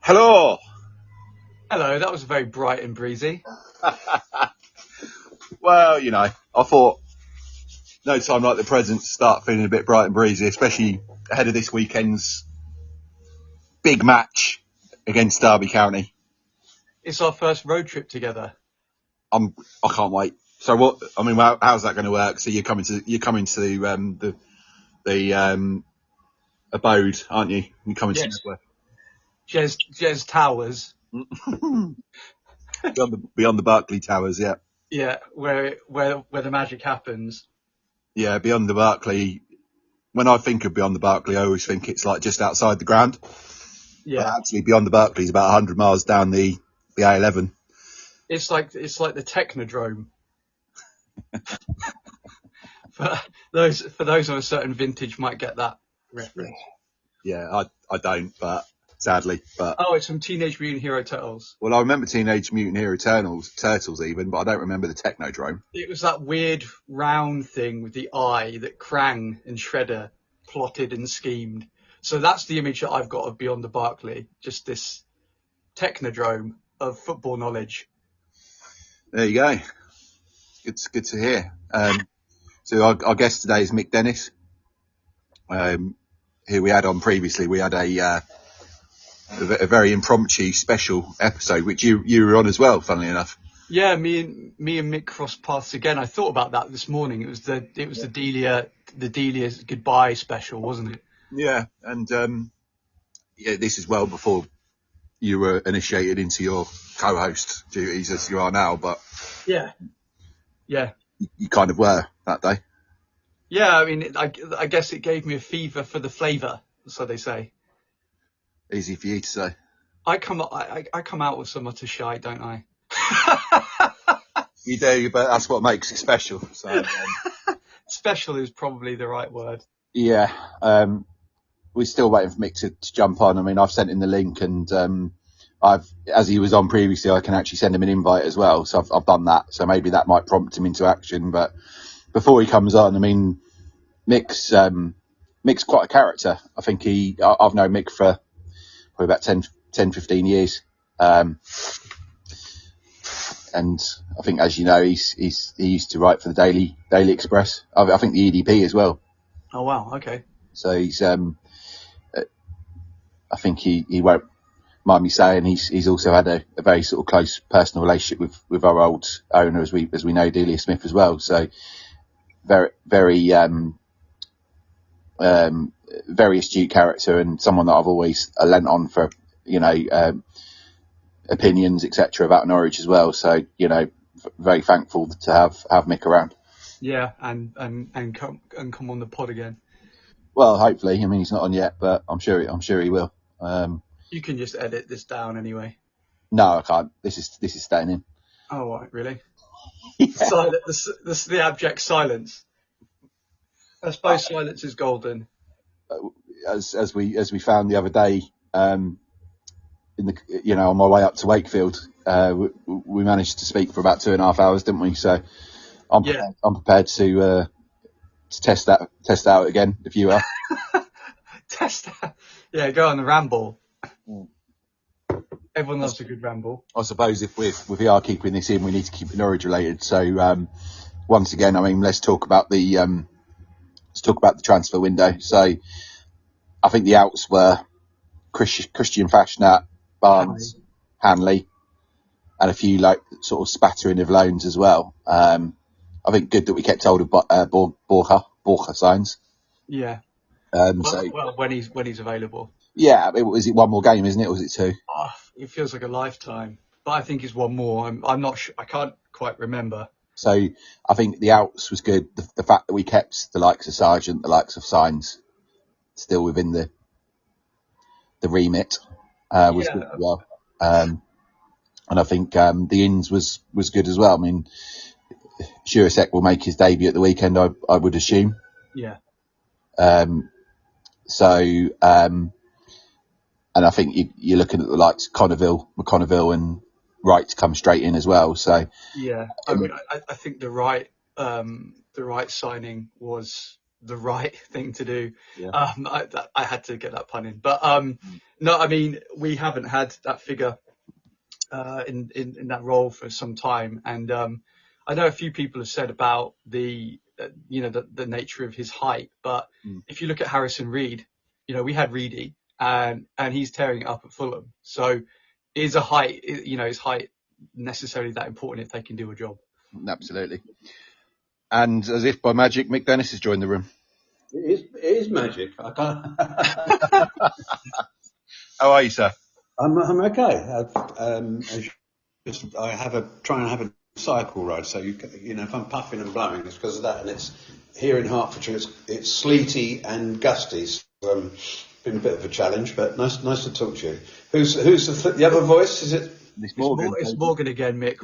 Hello. Hello, that was very bright and breezy. Well, I thought no time like the present to start feeling a bit bright and breezy, especially ahead of this weekend's big match against Derby County. It's our first road trip together. I can't wait. So what? I mean, how's that going to work? So you're coming to the abode, aren't you? You're coming Yes, to Jez Towers. beyond the Berkeley Towers, yeah. Yeah, where the magic happens. Yeah, beyond the Berkeley. When I think of beyond the Berkeley, I always think it's like just outside the ground. But Yeah, actually, beyond the Berkeley is about 100 miles down the A11. it's like the Technodrome. For those of a certain vintage might get that reference. Yeah, I don't, but sadly, but Oh, it's from Teenage Mutant Hero Turtles. well, I remember Teenage Mutant Hero Turtles even, but I don't remember the Technodrome. It was that weird round thing with the eye that Krang and Shredder plotted and schemed. So that's the image that I've got of Beyond the Berkeley. Just this technodrome of football knowledge. There you go. It's good to hear. So our guest today is Mick Dennis, who we had on previously. We had a very impromptu special episode, which you were on as well, funnily enough. Yeah, me and Mick crossed paths again. I thought about that this morning. It was the Delia's goodbye special, wasn't it? Yeah, and this is well before you were initiated into your co-host duties as you are now, but Yeah. you kind of were that day. Yeah, I mean, I guess it gave me a fever for the flavour, so they say. Easy for you to say. I come out with some utter shite, don't I? You do, but that's what makes it special. So Special is probably the right word. yeah, we're still waiting for Mick to jump on. I mean, I've sent him the link, and as he was on previously, I can actually send him an invite as well. So I've done that. So maybe that might prompt him into action. But before he comes on, I mean, Mick's quite a character. I think I've known Mick for probably about 10, 15 years. And I think, as you know, he used to write for the Daily Express. I think the EDP as well. Oh wow, okay. So he's, I think he won't mind me saying he's also had a very sort of close personal relationship with our old owner, as we know, Delia Smith as well. So very very astute character, and someone that I've always lent on for opinions, etc., about Norwich as well. So very thankful to have Mick around. Yeah, and come on the pod again. Well, hopefully. I mean, he's not on yet, but I'm sure he will. You can just edit this down anyway. No, I can't. This is staying in. Oh right, really? Yeah. The abject silence. I suppose silence is golden. As we found the other day, on my way up to Wakefield, we managed to speak for about 2.5 hours, didn't we? So I'm prepared to test out again if you are. Test out. Yeah, go on the ramble. Everyone loves a good ramble. I suppose if we are keeping this in, we need to keep it Norwich related. So once again, I mean, let's talk about the transfer window. So I think the outs were Christian Fashnat, Barnes, Hanley, and a few sort of spattering of loans as well. I think good that we kept hold of Borja signs. Yeah. Well, when he's available. Yeah, is it one more game, isn't it, or was it two? Oh, it feels like a lifetime, but I think it's one more. I'm not sure. I can't quite remember. So I think the outs was good. The fact that we kept the likes of Sargent, the likes of Signs, still within the remit was good as well. And I think the ins was good as well. I mean, Shurasek will make his debut at the weekend, I would assume. Yeah. And I think you're looking at the likes of McConneville and Wright to come straight in as well. So yeah, I mean, I think the right signing was the right thing to do. Yeah. I had to get that pun in, but no, I mean, we haven't had that figure in that role for some time, and I know a few people have said about the the nature of his height, but if you look at Harrison Reed, we had Reedy, and he's tearing it up at Fulham. So is his height necessarily that important if they can do a job? Absolutely. And as if by magic, Mick Dennis has joined the room. It is magic. I can't. How are you, sir? I'm okay. I try and have a cycle ride. So if I'm puffing and blowing, it's because of that. And it's here in Hertfordshire. It's sleety and gusty. So, been a bit of a challenge, but nice to talk to you. Who's the other voice? Is it? It's Morgan. It's Morgan again, Mick.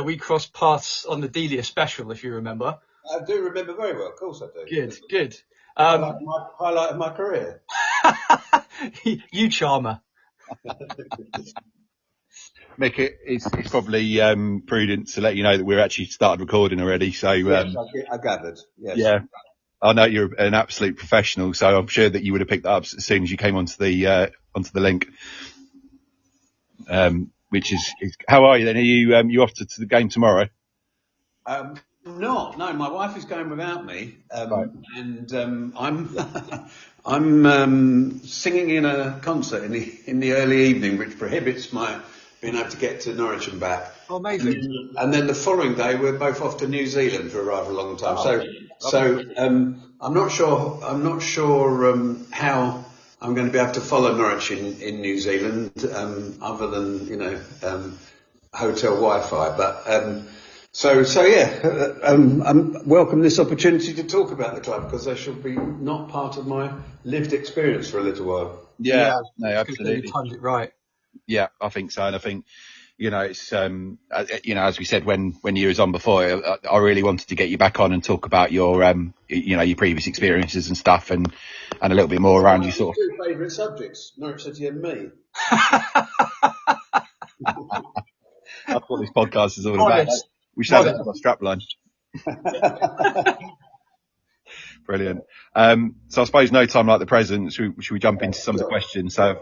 We crossed paths on the Delia special, if you remember. I do remember very well. Of course I do. Good. Highlight of my career. You charmer. Mick, it's probably prudent to let you know that we're actually started recording already. So yes, I gathered. Yes. Yeah, I know you're an absolute professional, so I'm sure that you would have picked that up as soon as you came onto the link. Which is how are you then? Are you off to the game tomorrow? No, my wife is going without me, Right. and I'm singing in a concert in the early evening, which prohibits my being able to get to Norwich and back. Oh, amazing! And then the following day, we're both off to New Zealand for a rather long time. I'm not sure how I'm going to be able to follow Norwich in New Zealand, other than hotel Wi-Fi, but. I'm welcome this opportunity to talk about the club because they should be not part of my lived experience for a little while. Yeah, no, absolutely. You timed it right. Yeah, I think so, and I think it's as we said when you was on before, I really wanted to get you back on and talk about your your previous experiences and stuff, and a little bit more around your sort of two favourite subjects, Norwich City and me. That's what this podcast is all about. We should have that as our strapline. Brilliant. So I suppose no time like the present. Should we jump into some of the questions? So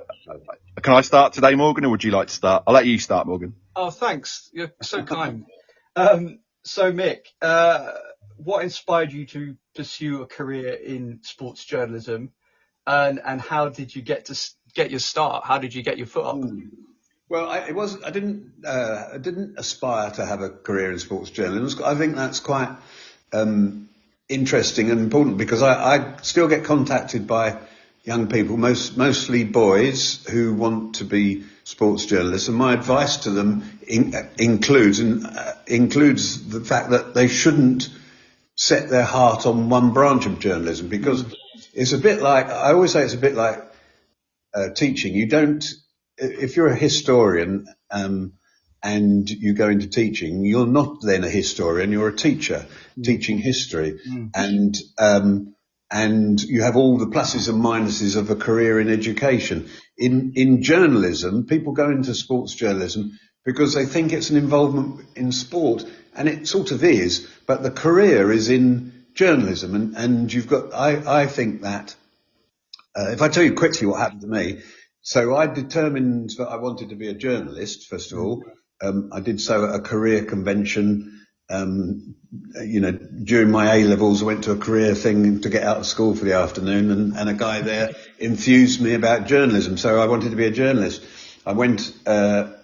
can I start today, Morgan, or would you like to start? I'll let you start, Morgan. Oh, thanks. You're so kind. So Mick, what inspired you to pursue a career in sports journalism, and how did you get your start? How did you get your foot up? Well, I didn't aspire to have a career in sports journalism. I think that's quite interesting and important because I still get contacted by young people, mostly boys, who want to be sports journalists. And my advice to them includes the fact that they shouldn't set their heart on one branch of journalism because it's a bit like, I always say it's a bit like teaching. You don't. If you're a historian and you go into teaching, you're not then a historian. You're a teacher teaching history, and you have all the pluses and minuses of a career in education. In journalism, people go into sports journalism because they think it's an involvement in sport, and it sort of is. But the career is in journalism, and you've got. I think that if I tell you quickly what happened to me. So I determined that I wanted to be a journalist, first of all. I did so at a career convention. During my A-levels, I went to a career thing to get out of school for the afternoon, and a guy there enthused me about journalism. So I wanted to be a journalist. I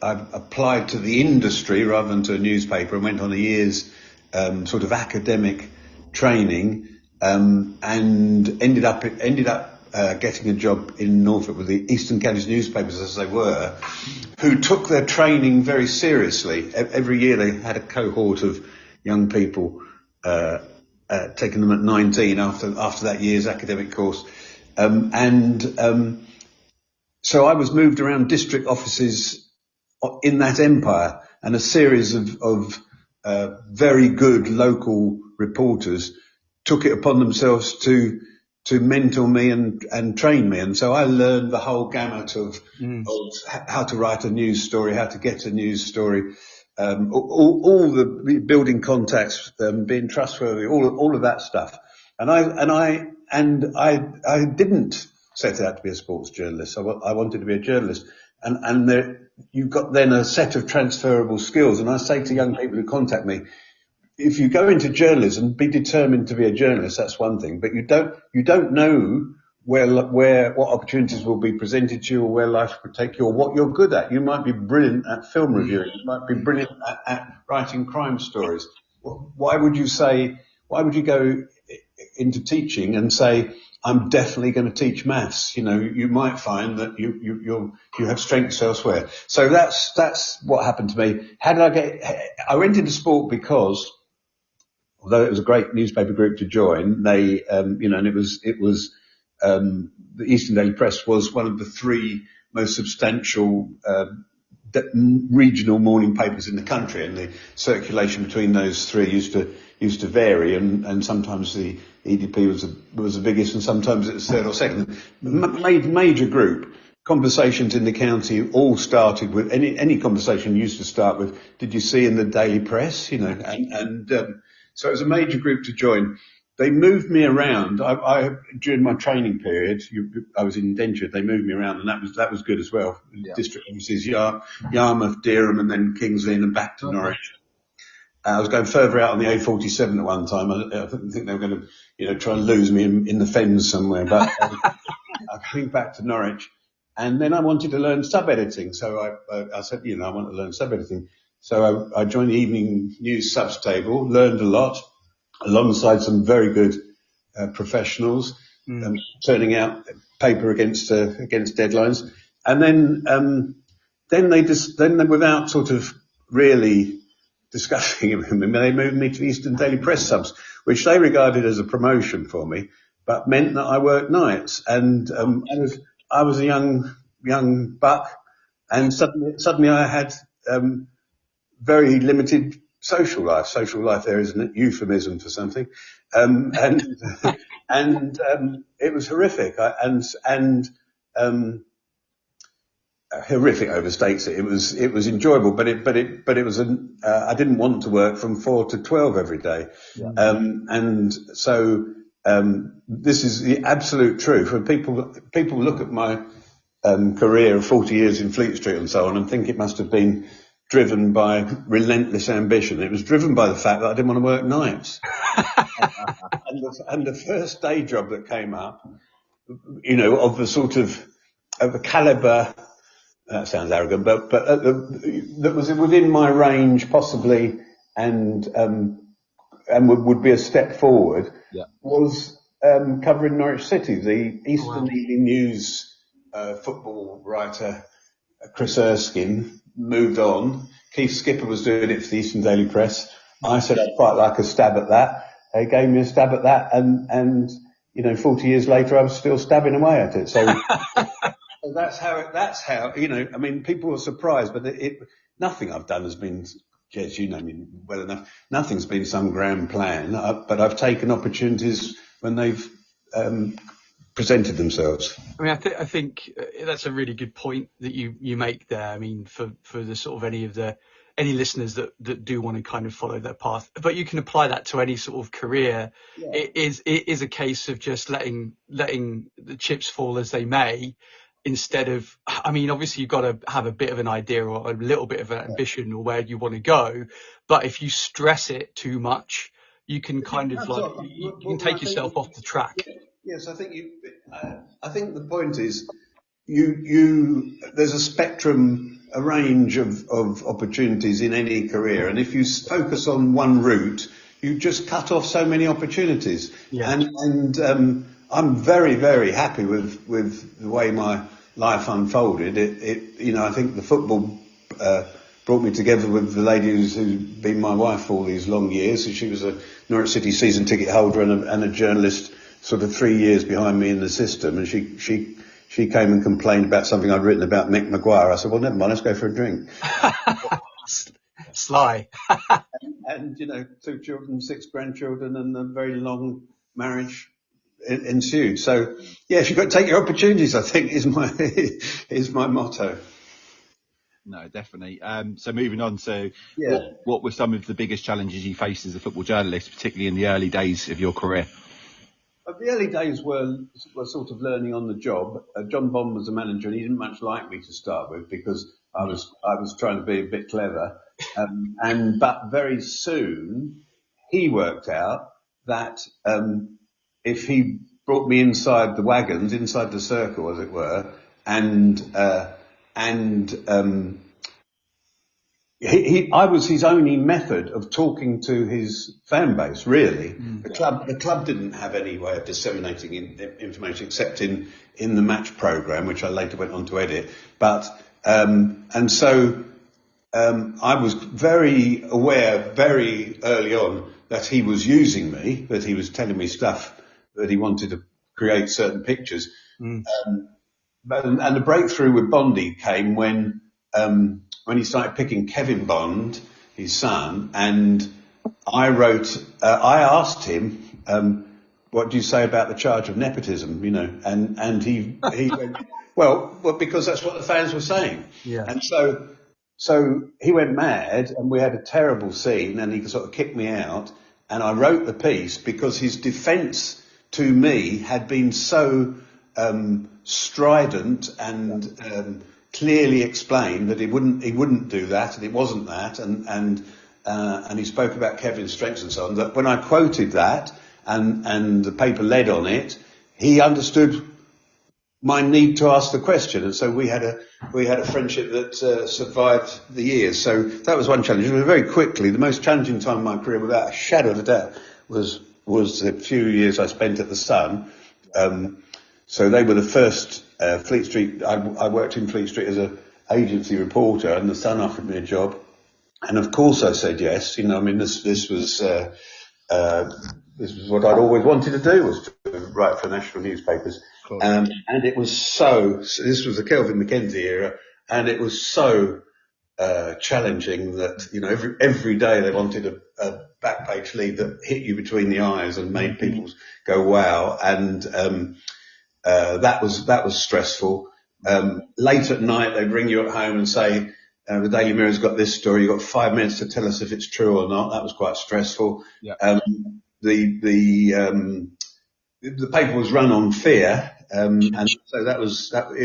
applied to the industry rather than to a newspaper and went on a year's sort of academic training, and ended up getting a job in Norfolk with the Eastern Counties newspapers as they were, who took their training very seriously. Every year they had a cohort of young people, taking them at 19 after that year's academic course. So I was moved around district offices in that empire, and a series of very good local reporters took it upon themselves to mentor me and train me. And so I learned the whole gamut of how to write a news story, how to get a news story, all the building contacts, being trustworthy, all of that stuff. And I didn't set out to be a sports journalist. I wanted to be a journalist. And you've got then a set of transferable skills. And I say to young people who contact me, if you go into journalism, be determined to be a journalist. That's one thing, but you don't know what opportunities will be presented to you, or where life could take you, or what you're good at. You might be brilliant at film reviewing. You might be brilliant at writing crime stories. Why would you go into teaching and say, I'm definitely going to teach maths? You might find that you have strengths elsewhere. So that's what happened to me. I went into sport because, although it was a great newspaper group to join, they, and it was, the Eastern Daily Press was one of the three most substantial, regional morning papers in the country, and the circulation between those three used to vary, and sometimes the EDP was the biggest, and sometimes it was third or second. Major group. Conversations in the county all started with, any conversation used to start with, did you see in the Daily Press? So it was a major group to join. They moved me around. I during my training period, I was indentured. They moved me around, and that was good as well. Yeah. District offices, Yarmouth, Dereham, and then Kings Lynn, and back to Norwich. I was going further out on the A47 at one time. I didn't think they were going to, try and lose me in the fens somewhere. But I came back to Norwich, and then I wanted to learn sub-editing. So I said, I want to learn sub-editing. So I joined the Evening News subs table, learned a lot, alongside some very good professionals, turning out paper against deadlines, and then without sort of really discussing it, they moved me to the Eastern Daily Press subs, which they regarded as a promotion for me, but meant that I worked nights, and I was a young buck, and suddenly I had very limited social life. Social life there is an euphemism for something, and it was horrific. Horrific overstates it. It was enjoyable, but it was I didn't want to work from 4 to 12 every day, and so this is the absolute truth. When people look at my career of 40 years in Fleet Street and so on, and think it must have been driven by relentless ambition. It was driven by the fact that I didn't want to work nights. and the first day job that came up, of the sort of a calibre, that sounds arrogant, but that was within my range possibly, and would be a step forward, was covering Norwich City. The Eastern Evening News football writer Chris Erskine moved on. Keith Skipper was doing it for the Eastern Daily Press. I said I'd quite like a stab at that. They gave me a stab at that, and 40 years later I was still stabbing away at it. So that's how people were surprised, but nothing I've done has been, Jez, you know me well enough, nothing's been some grand plan, but I've taken opportunities when they've presented themselves. I mean, I think that's a really good point that you make there. I mean, for the sort of any listeners that do want to kind of follow that path, but you can apply that to any sort of career. Yeah. It is a case of just letting the chips fall as they may, instead of, I mean, obviously you've got to have a bit of an idea or a little bit of an ambition or where you want to go, but if you stress it too much, you can kind of you can take yourself off the track. Yes, I think the point is there's a spectrum, a range of opportunities in any career, and if you focus on one route, you just cut off so many opportunities. Yeah. And I'm very, very happy with the way my life unfolded. I think the football brought me together with the lady who's been my wife for all these long years. So she was a Norwich City season ticket holder and a journalist, sort of 3 years behind me in the system, and she came and complained about something I'd written about Mick Maguire. I said, well, never mind, let's go for a drink. Sly. and 2 children, 6 grandchildren, and a very long marriage ensued. So yes, you've got to take your opportunities, I think, is my motto. No, definitely. So moving on to what were some of the biggest challenges you faced as a football journalist, particularly in the early days of your career? The early days were sort of learning on the job. John Bond was the manager, and he didn't much like me to start with because I was trying to be a bit clever. But very soon he worked out that if he brought me inside the wagons, inside the circle, as it were, and I was his only method of talking to his fan base, really. The club didn't have any way of disseminating information except in the match programme, which I later went on to edit. But, I was very aware very early on that he was using me, that he was telling me stuff that he wanted to create certain pictures. And the breakthrough with Bondy came when he started picking Kevin Bond, his son, and I asked him, what do you say about the charge of nepotism, and he went, well, because that's what the fans were saying. Yeah. And so he went mad, and we had a terrible scene, and he sort of kicked me out, and I wrote the piece because his defence to me had been so strident and clearly explained that he wouldn't do that, and it wasn't that, and he spoke about Kevin's strengths and so on. That when I quoted that and the paper led on it, he understood my need to ask the question, and so we had a friendship that survived the years. So that was one challenge. And very quickly, the most challenging time of my career, without a shadow of a doubt, was the few years I spent at the Sun. So they were the first Fleet Street. I worked in Fleet Street as an agency reporter, and the Sun offered me a job, and of course I said yes. This was what I'd always wanted to do, was to write for national newspapers. And it was this was the Kelvin Mackenzie era, and it was so challenging that, every day they wanted a back page lead that hit you between the eyes and made people go wow. And that was stressful. Late at night, they'd ring you at home and say, the Daily Mirror's got this story, you've got 5 minutes to tell us if it's true or not. That was quite stressful. Yeah. The paper was run on fear, and so it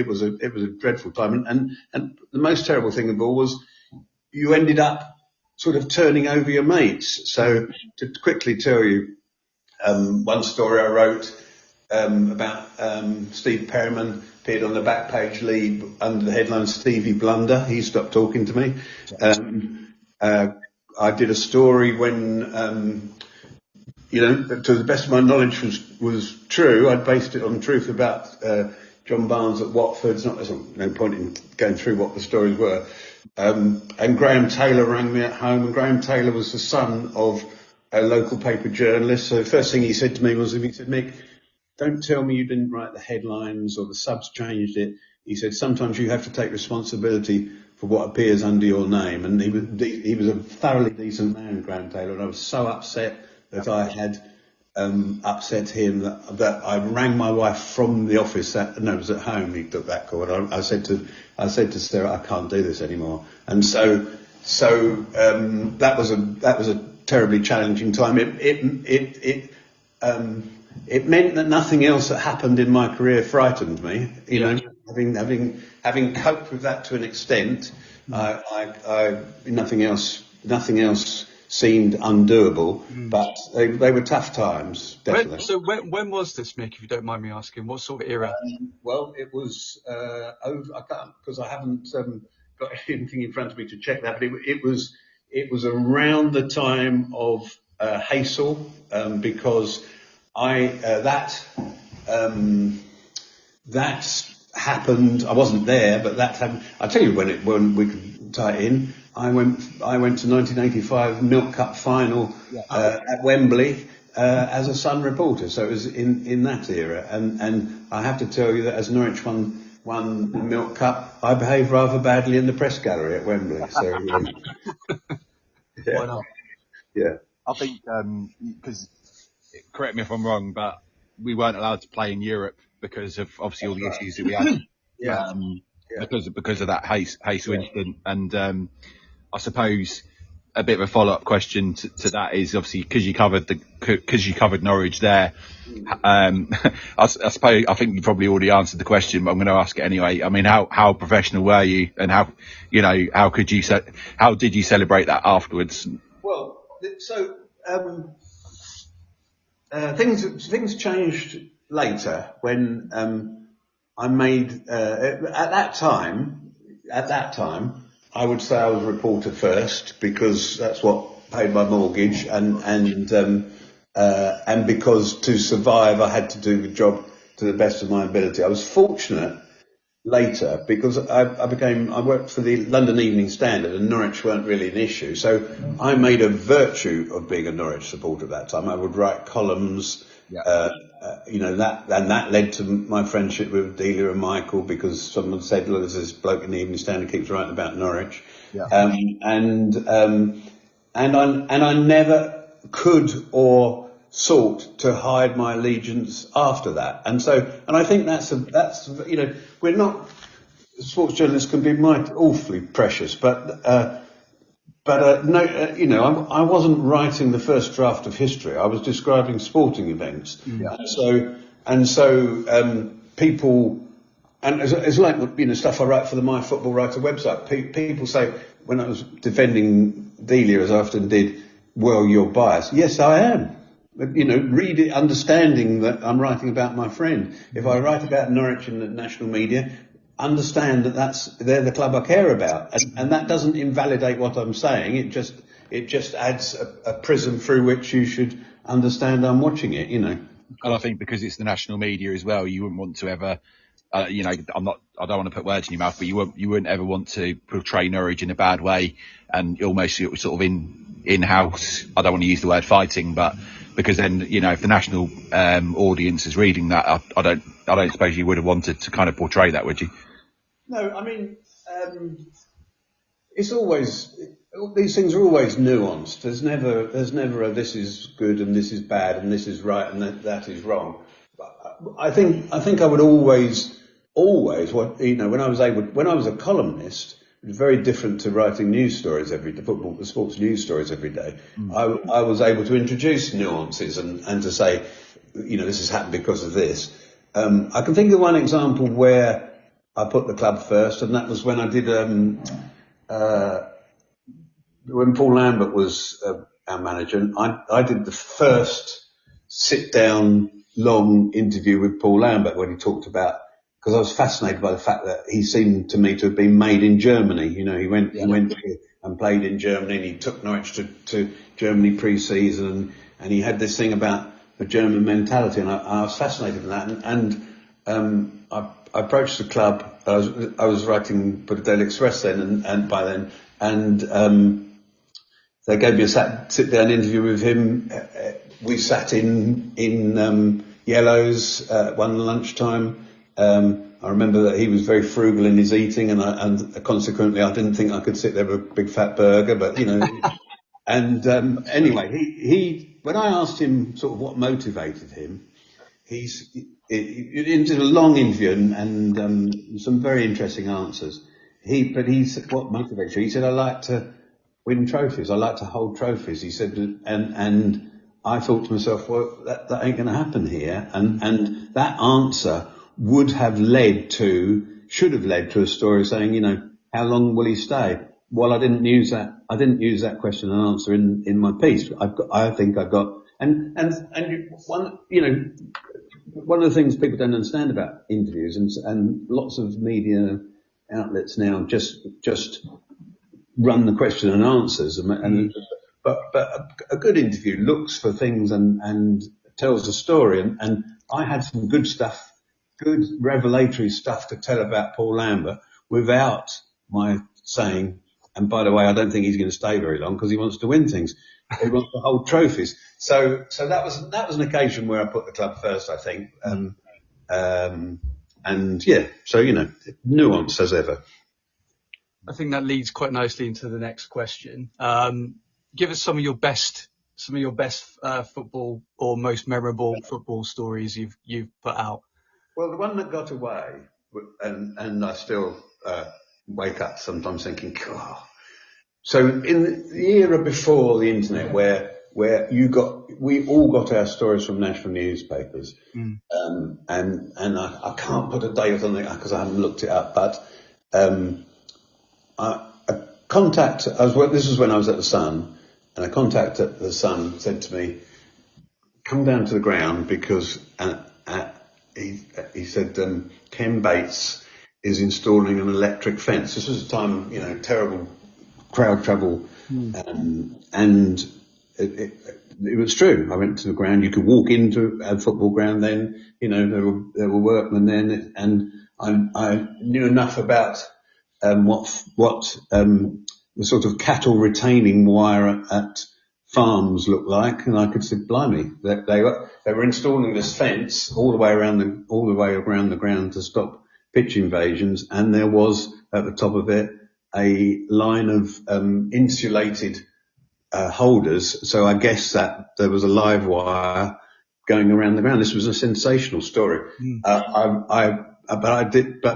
was a dreadful time. And the most terrible thing of all was you ended up sort of turning over your mates. So to quickly tell you, one story I wrote about Steve Perryman appeared on the back page lead under the headline Stevie Blunder. He stopped talking to me. I did a story when, to the best of my knowledge was true. I'd based it on truth about John Barnes at Watford. There's no point in going through what the stories were. And Graham Taylor rang me at home, and Graham Taylor was the son of a local paper journalist. So the first thing he said to me was, he said, Mick, don't tell me you didn't write the headlines or the subs changed it. He said, sometimes you have to take responsibility for what appears under your name. And he was a thoroughly decent man, Graham Taylor, and I was so upset that I had upset him that I rang my wife from the office. It was at home. He took that call. And I said to Sarah, I can't do this anymore. And so that was a terribly challenging time. It meant that nothing else that happened in my career frightened me. Having coped with that to an extent, nothing else seemed undoable. But they were tough times, definitely. So when was this, Mick, if you don't mind me asking? What sort of era? Well, it was over. I can't, because I haven't got anything in front of me to check that. But it was around the time of Haysel, because that happened. I wasn't there, but that happened. I'll tell you when we could tie it in. I went to 1985 Milk Cup final at Wembley as a Sun reporter. So it was in that era, and I have to tell you that as Norwich won the Milk Cup, I behaved rather badly in the press gallery at Wembley. So why not? Yeah, I think because. Correct me if I'm wrong, but we weren't allowed to play in Europe because of obviously all the issues that we had. because of that Hayes incident. And I suppose a bit of a follow-up question to that is obviously because you covered Norwich there. I suppose I think you probably already answered the question, but I'm going to ask it anyway. I mean, how professional were you, and how did you celebrate that afterwards? Well, so things changed later when I made at that time. I would say I was a reporter first because that's what paid my mortgage, and because to survive I had to do the job to the best of my ability. I was fortunate later because I worked for the London Evening Standard, and Norwich weren't really an issue. So I made a virtue of being a Norwich supporter at that time. I would write columns, that led to my friendship with Delia and Michael, because someone said, look, there's this bloke in the Evening Standard keeps writing about Norwich. Yeah. And I never could or sought to hide my allegiance after that. And I think that's we're not, sports journalists can be awfully precious, but I wasn't writing the first draft of history. I was describing sporting events. Yeah. And so people, and it's like, stuff I write for the My Football Writer website. People say, when I was defending Delia, as I often did, well, you're biased. Yes, I am. But, read it, understanding that I'm writing about my friend. If I write about Norwich in the national media, understand that they're the club I care about, and that doesn't invalidate what I'm saying. It just adds a prism through which you should understand I'm watching it. And I think because it's the national media as well, you wouldn't want to ever, I don't want to put words in your mouth, but you wouldn't ever want to portray Norwich in a bad way, and almost sort of in-house. I don't want to use the word fighting, but because then if the national audience is reading that, I don't suppose you would have wanted to kind of portray that, would you? No, I mean, it's always, these things are always nuanced. There's never a this is good and this is bad and this is right and that is wrong. But I think I would always when I was a columnist, it was very different to writing news stories every day, sports news stories every day. I was able to introduce nuances and to say, this has happened because of this. I can think of one example where I put the club first, and that was when I did, when Paul Lambert was our manager, and I did the first sit-down long interview with Paul Lambert when he talked about, because I was fascinated by the fact that he seemed to me to have been made in Germany. He went and played in Germany, and he took Norwich to Germany pre-season, and he had this thing about the German mentality, and I was fascinated with that, and I approached the club. I was writing for the Daily Express then, and by then, and they gave me a sit-down interview with him. We sat in Yellows one lunchtime. I remember that he was very frugal in his eating, and consequently, I didn't think I could sit there with a big fat burger. But and anyway, he when I asked him sort of what motivated him, he did a long interview and some very interesting answers. He said, what motivates you? He said, I like to win trophies. I like to hold trophies. He said, and I thought to myself, well, that ain't going to happen here. And that answer should have led to a story saying, how long will he stay? Well, I didn't use that question and answer in my piece. I think I got, and one of the things people don't understand about interviews, and lots of media outlets now just run the question and answers, but a good interview looks for things and tells a story, and I had some good revelatory stuff to tell about Paul Lambert without my saying, and by the way, I don't think he's going to stay very long because he wants to win things. He wants to hold trophies. So that was an occasion where I put the club first, I think. Nuance as ever. I think that leads quite nicely into the next question. Give us some of your best football or most memorable football stories you've put out. Well, the one that got away, and I still wake up sometimes thinking, God. So in the era before the internet, where we all got our stories from national newspapers, and I can't put a date on it because I haven't looked it up, but this was when I was at the Sun, and a contact at the Sun said to me, "Come down to the ground because he said Ken Bates is installing an electric fence." This was a time, terrible crowd trouble, and it was true. I went to the ground. You could walk into a football ground then. There were workmen then, and I knew enough about what the sort of cattle retaining wire at farms looked like, and I could say, blimey, they were installing this fence all the way around the ground to stop pitch invasions, and there was at the top of it a line of insulated holders. So I guess that there was a live wire going around the ground. This was a sensational story. But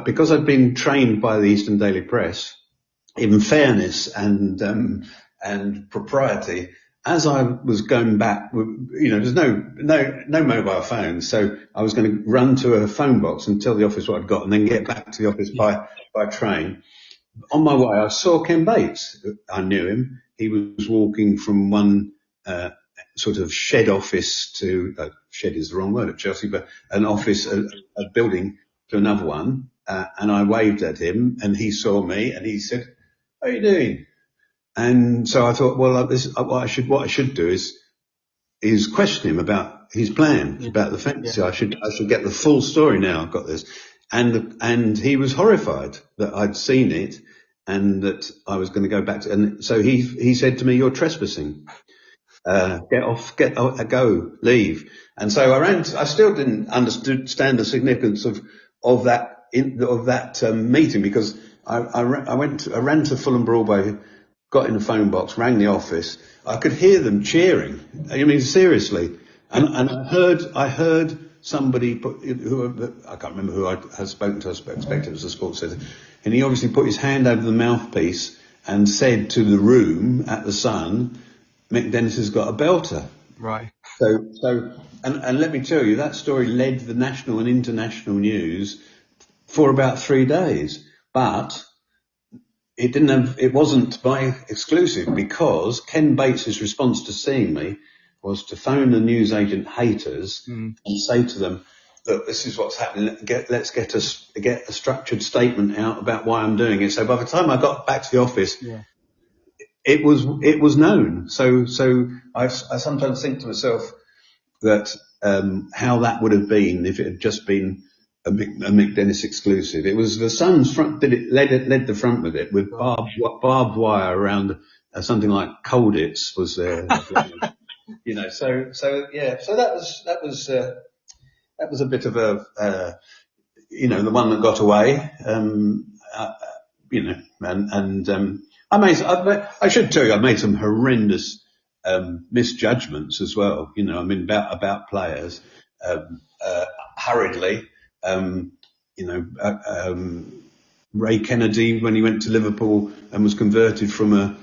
because I'd been trained by the Eastern Daily Press in fairness and propriety, as I was going back, there's no mobile phone, so I was going to run to a phone box and tell the office what I'd got, and then get back to the office by train. On my way, I saw Ken Bates. I knew him. He was walking from one sort of shed office to shed is the wrong word at Chelsea, but an office, a building to another one, and I waved at him, and he saw me, and he said, "How are you doing?" And so I thought, well, what I should do is question him about his plan, about the fence. Yeah. I should get the full story now. I've got this. And he was horrified that I'd seen it and that I was going to go back to, and so he said to me, "You're trespassing. Get off, go, leave." And so I still didn't understand the significance of that meeting, because I ran to Fulham Broadway, got in the phone box, rang the office. I could hear them cheering. I mean, seriously. And I heard somebody who I can't remember who I had spoken to. I expect it was a sports editor, and he obviously put his hand over the mouthpiece and said to the room at the Sun, "Mick Dennis has got a belter." Right. So, and let me tell you, that story led the national and international news for about 3 days, but it wasn't my exclusive, because Ken Bates's response to seeing me was to phone the newsagent haters and say to them, "Look, this is what's happening. Let's get a structured statement out about why I'm doing it." So by the time I got back to the office, it was known. So I sometimes think to myself that how that would have been if it had just been a Mick Dennis exclusive. It was the Sun's front led the front with it, with barbed wire around something like Colditz was there. So that was a bit of a the one that got away. I should tell you, I made some horrendous misjudgments as well. About players hurriedly. Ray Kennedy, when he went to Liverpool and was converted from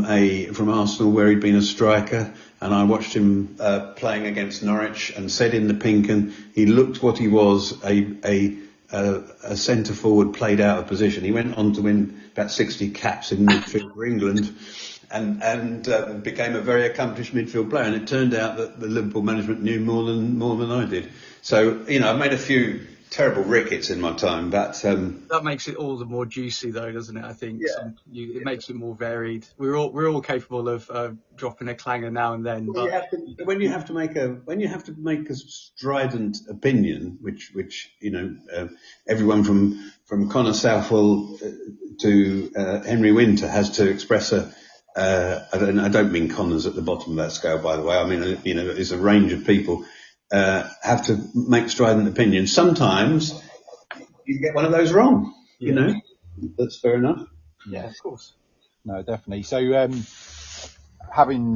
Arsenal, where he'd been a striker, and I watched him playing against Norwich, and said in the pink, and he looked what he was, a centre forward played out of position. He went on to win about 60 caps in midfield for England, and became a very accomplished midfield player. And it turned out that the Liverpool management knew more than I did. So I've made a few terrible rickets in my time, but that makes it all the more juicy, though, doesn't it? I think it makes it more varied. We're all capable of dropping a clanger now and then. Well, but when you have to make a strident opinion, which everyone from Connor Southwell to Henry Winter has to express I don't mean Connor's at the bottom of that scale, by the way. I mean, there's a range of people have to make strident opinions. Sometimes you get one of those wrong. That's fair enough. Yeah, of course. No, definitely. So, having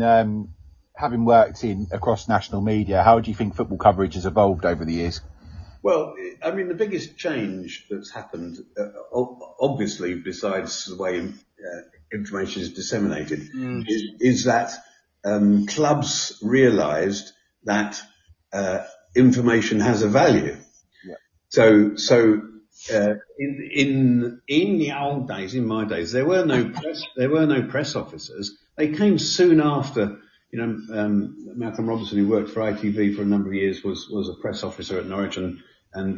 worked across national media, how do you think football coverage has evolved over the years? Well, I mean, the biggest change that's happened, obviously, besides the way information is disseminated, is that clubs realised that information has a value. Yeah. So in the old days, in my days, there were no press officers. They came soon after. You know, Malcolm Robinson, who worked for ITV for a number of years, was a press officer at Norwich, and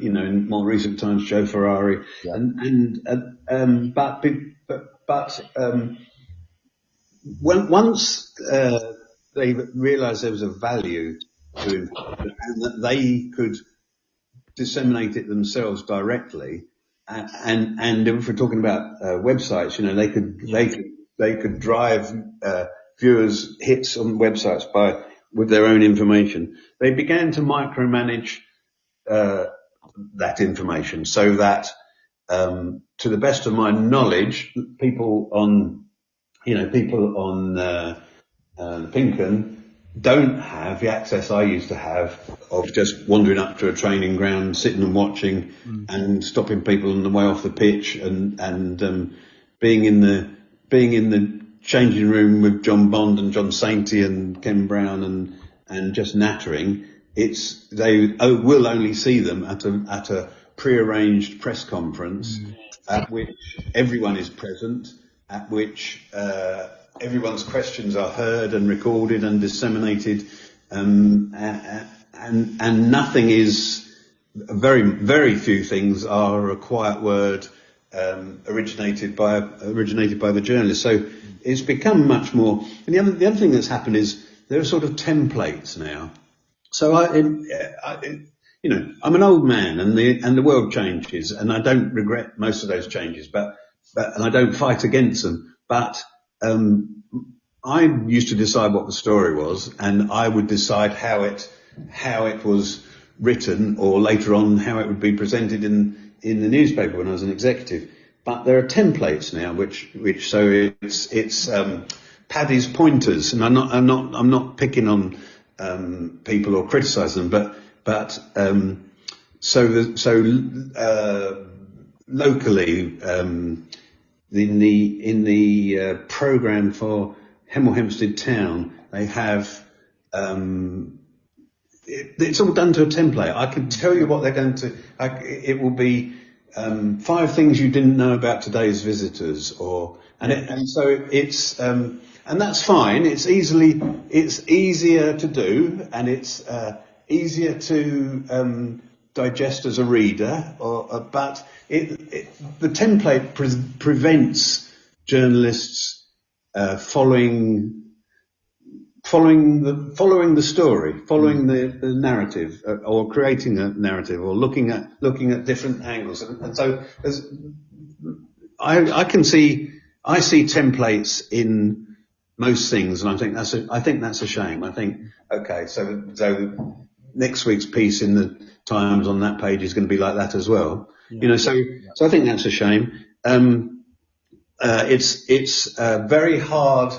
you know, in more recent times, Joe Ferrari, Yeah. but once they realised there was a value to information and that they could disseminate it themselves directly, and if we're talking about websites, you know, they could drive viewers' hits on websites with their own information. They began to micromanage that information, so that to the best of my knowledge, people on the Pinken don't have the access I used to have of just wandering up to a training ground, sitting and watching, and stopping people on the way off the pitch, and being in the changing room with John Bond and John Sainty and Ken Brown and just nattering. They will only see them at a pre-arranged press conference at which everyone is present, at which everyone's questions are heard and recorded and disseminated, and nothing is. Very few things are a quiet word originated by the journalist. So it's become much more. And the other thing that's happened is there are sort of templates now. So I'm an old man, and the world changes, and I don't regret most of those changes, but and I don't fight against them. But I used to decide what the story was, and I would decide how it was written, or later on how it would be presented in the newspaper when I was an executive. But there are templates now, which so it's Paddy's pointers, and I'm not picking on people or criticising them, but locally in the programme for Hemel Hempstead Town, they have it's all done to a template. I can tell you what they're going to. It will be 5 things you didn't know about today's visitors, and that's fine. It's easier to do, and it's easier to digest as a reader. But the template prevents journalists following the story, following the narrative, or creating a narrative, or looking at different angles. And so I see templates in most things, and I think that's a shame. I think, okay, so next week's piece in the Times on that page is going to be like that as well. Yeah. So I think that's a shame. It's very hard.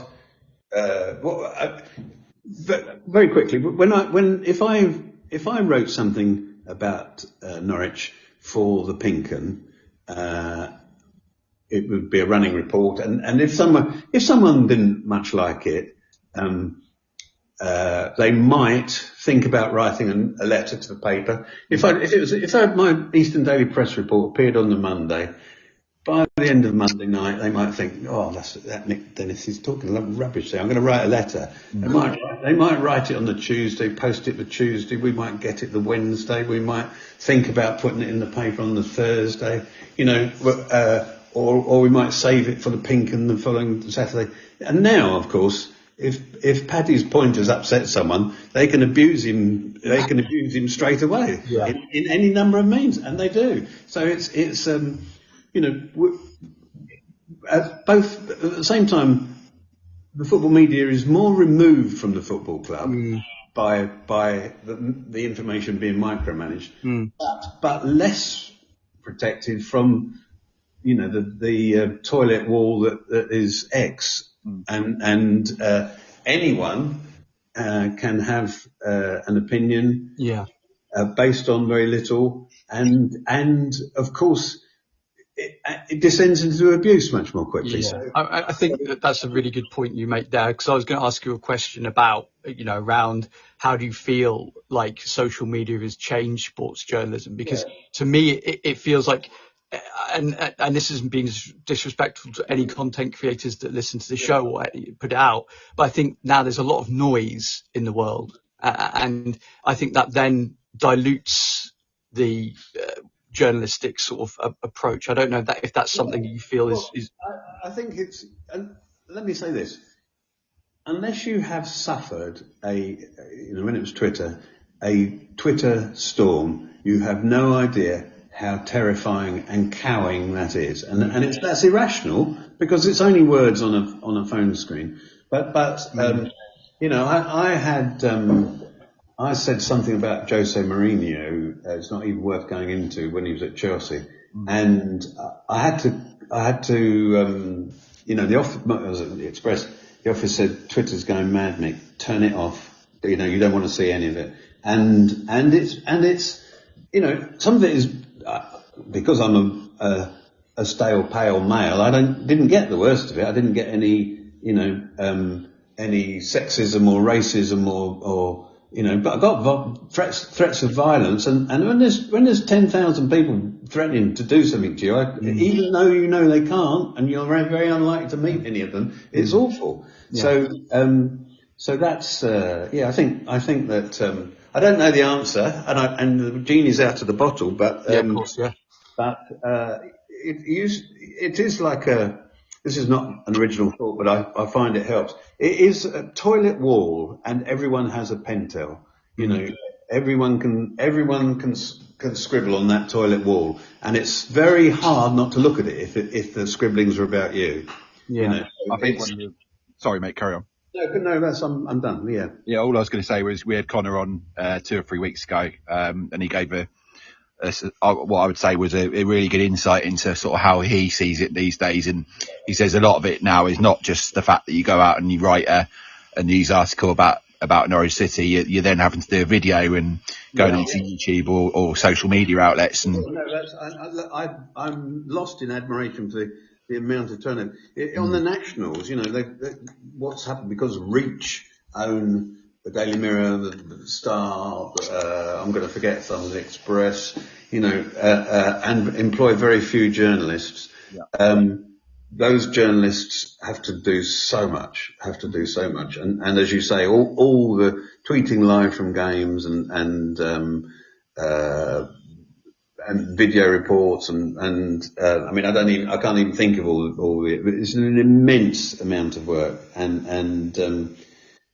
Very quickly, if I wrote something about Norwich for the Pinken, it would be a running report, and if someone didn't much like it, they might think about writing a letter to the paper. If my Eastern Daily Press report appeared on the Monday, by the end of Monday night, they might think, "Oh, that Nick Dennis is talking rubbish there. I'm going to write a letter." They might write it on the Tuesday, post it the Tuesday. We might get it the Wednesday. We might think about putting it in the paper on the Thursday. Or we might save it for the Pinken the following Saturday. And now, of course, if Paddy's pointers upset someone, they can abuse him. They can abuse him straight away in any number of means, and they do. So it's both at the same time, the football media is more removed from the football club by the information being micromanaged, but less protected from the toilet wall that is X, and anyone can have an opinion. Yeah. based on very little, and of course it descends into abuse much more quickly. Yeah, So I think that's a really good point you make there, because I was going to ask you a question about, around how do you feel like social media has changed sports journalism? Because to me, it feels like, and this isn't being disrespectful to any content creators that listen to the show or put it out, but I think now there's a lot of noise in the world, and I think that then dilutes the journalistic sort of approach. I don't know if that's something that you feel is. I think it's. Let me say this: unless you have suffered when it was Twitter, a Twitter storm, you have no idea how terrifying and cowing that is, and that's irrational because it's only words on a phone screen. But I said something about Jose Mourinho. It's not even worth going into when he was at Chelsea, and I had to. The Express, the office said Twitter's going mad, Mick. Turn it off. You don't want to see any of it. And it's some of it is because I'm a stale, pale male. I didn't get the worst of it. I didn't get any any sexism or racism or but I got threats of violence, and when there's 10,000 people threatening to do something to you, even though they can't, and you're very, very unlikely to meet any of them, it's awful. Yeah. So that's I think that I don't know the answer, and the genie's out of the bottle, but of course, but it is like this is not an original thought, but I find it helps. It is a toilet wall, and everyone has a pentel. Everyone can scribble on that toilet wall, and it's very hard not to look at it if the scribblings are about you. Yeah, I think. Sorry, mate, carry on. No, I'm done. Yeah. Yeah, all I was going to say was we had Connor on 2 or 3 weeks ago, and he gave what I would say was a really good insight into sort of how he sees it these days. And he says a lot of it now is not just the fact that you go out and you write a news article about Norwich City. You're then having to do a video and going into YouTube or social media outlets. And I'm lost in admiration for the amount of turnover on the nationals. What's happened because Reach own the Daily Mirror, the Star, I'm going to forget some, the Express, and employ very few journalists. Yeah. Those journalists have to do so much. And as you say, all the tweeting live from games and video reports and I can't even think of all the, it's an immense amount of work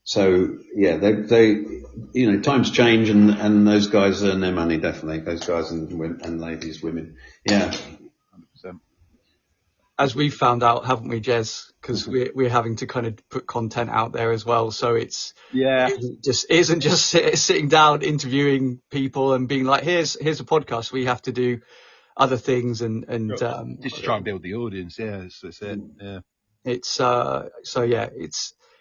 so they times change and those guys earn their money, definitely, those guys and ladies, women. Yeah. As we've found out, haven't we, Jez? Because we're having to kind of put content out there as well. So it isn't just sitting down interviewing people and being like, here's a podcast. We have to do other things and just try and build the audience. Yeah, that's it. Yeah.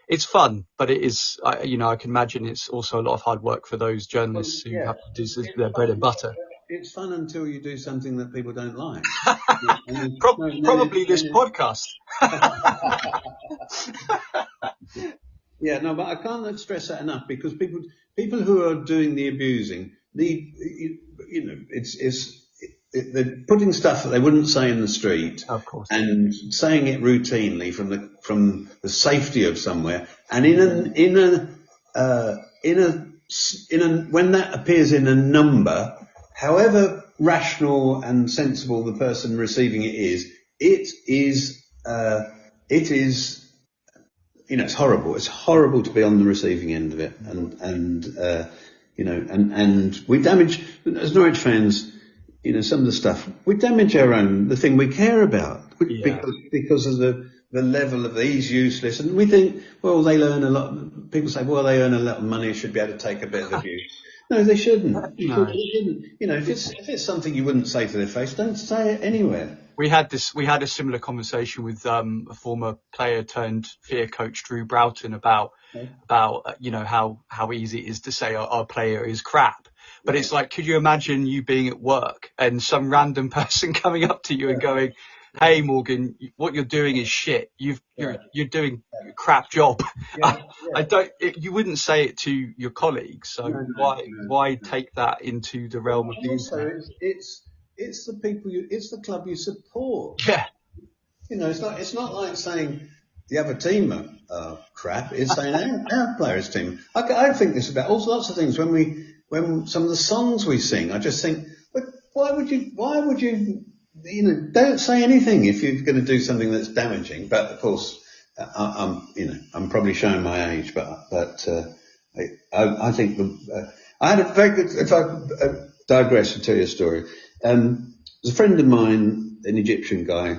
It's fun, but it is, I can imagine it's also a lot of hard work for those journalists who have to do their bread and butter. It's fun until you do something that people don't like. Probably this podcast. Yeah, no, but I can't stress that enough because people who are doing the abusing they're putting stuff that they wouldn't say in the street, of course, and saying it routinely from the safety of somewhere, and when that appears in a number, however rational and sensible the person receiving it is, it's horrible. It's horrible to be on the receiving end of it, and we damage, as Norwich fans, some of the stuff, we damage the thing we care about because of the level of he's useless, and we think, well, they earn a lot. People say, well, they earn a lot of money, should be able to take a bit of abuse. No, they shouldn't. No. They shouldn't. If it's something you wouldn't say to their face, don't say it anywhere. We had a similar conversation with a former player turned fear coach, Drew Broughton, about how easy it is to say our player is crap. But it's like, could you imagine you being at work and some random person coming up to you and going, "Hey Morgan, what you're doing is shit. You're doing a crap job." You wouldn't say it to your colleagues. So why take that into the realm of the internet? It's the people it's the club you support. Yeah. It's not like saying the other team are crap. It's saying our players' team. I think this about all sorts of things. When some of the songs we sing, I just think, but why would you don't say anything if you're going to do something that's damaging. But of course, I'm probably showing my age, but I think I had a very good. If I digress to tell you a story, there's a friend of mine, an Egyptian guy,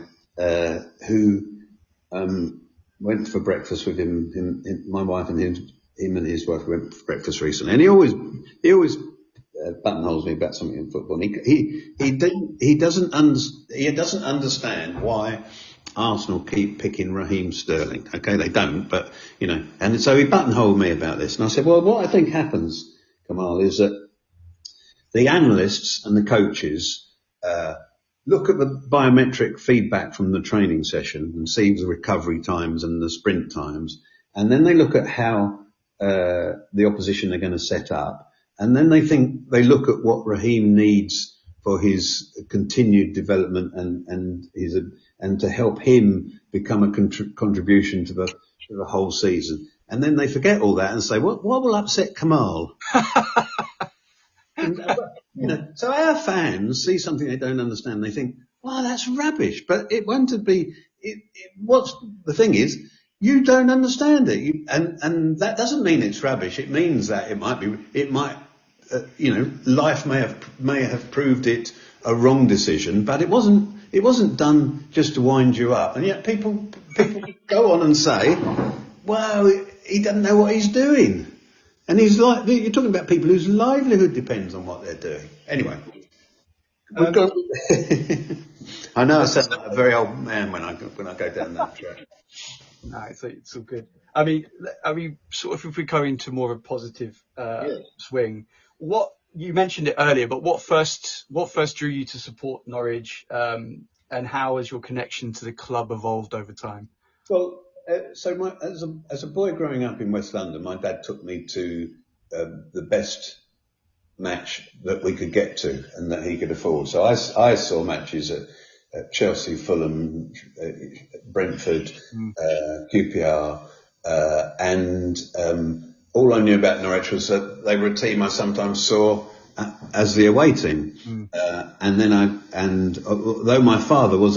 who went for breakfast with him. My wife and him and his wife went for breakfast recently, and he always buttonholes me about something in football. And he doesn't understand why Arsenal keep picking Raheem Sterling. Okay, they don't, but and so he buttonholed me about this, and I said, well, what I think happens, Kamal, is that the analysts and the coaches look at the biometric feedback from the training session and see the recovery times and the sprint times, and then they look at how the opposition are going to set up, and then they look at what Raheem needs for his continued development and to help him become a contribution to the whole season, and then they forget all that and say, what will upset Kamal? So our fans see something they don't understand. They think, "Wow, that's rubbish." But it won't be. What's the thing is, you don't understand it, and that doesn't mean it's rubbish. It means that it might. Life may have proved it a wrong decision, but it wasn't done just to wind you up. And yet people go on and say, "Well, he doesn't know what he's doing." And you're talking about people whose livelihood depends on what they're doing. Anyway, I know I sound like a very old man when I go down that track. No, it's all good. I mean, sort of if we go into more of a positive swing, what you mentioned it earlier, but what first drew you to support Norwich, and how has your connection to the club evolved over time? Well. As a boy growing up in West London, my dad took me to the best match that we could get to and that he could afford. So I saw matches at Chelsea, Fulham, Brentford, QPR, and all I knew about Norwich was that they were a team I sometimes saw as the away team. And although my father was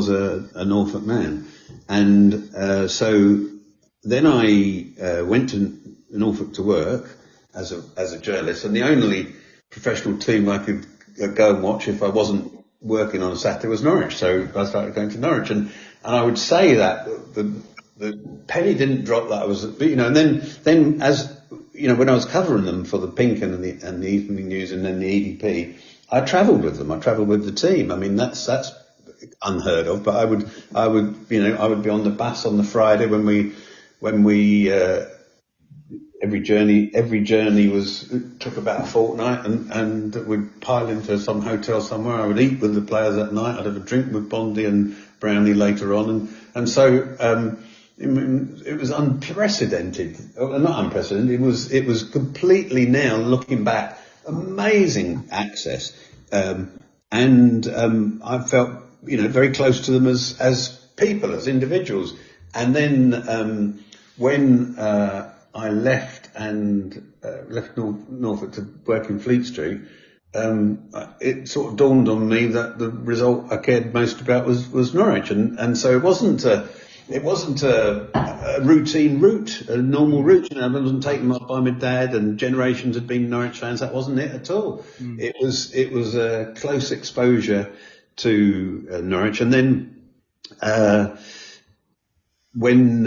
a Norfolk man. And so then I went to Norfolk to work as a journalist, and the only professional team I could go and watch if I wasn't working on a Saturday was Norwich. So I started going to Norwich, and I would say that the penny didn't drop that I was, and then as when I was covering them for the Pink and the Evening News and then the EDP, I travelled with them. I travelled with the team. I mean that's unheard of, but I would be on the bus on the Friday when we every journey took about a fortnight, and we'd pile into some hotel somewhere. I would eat with the players that night. I'd have a drink with Bondi and Brownie later on, and so it was unprecedented. Not unprecedented. It was completely, now looking back, amazing access, and I felt very close to them as people, as individuals. And then when I left Norfolk to work in Fleet Street, it sort of dawned on me that the result I cared most about was Norwich, and so it wasn't a routine route, a normal route. I wasn't taken up by my dad, and generations had been Norwich fans. That wasn't it at all. It was a close exposure to Norwich, and then when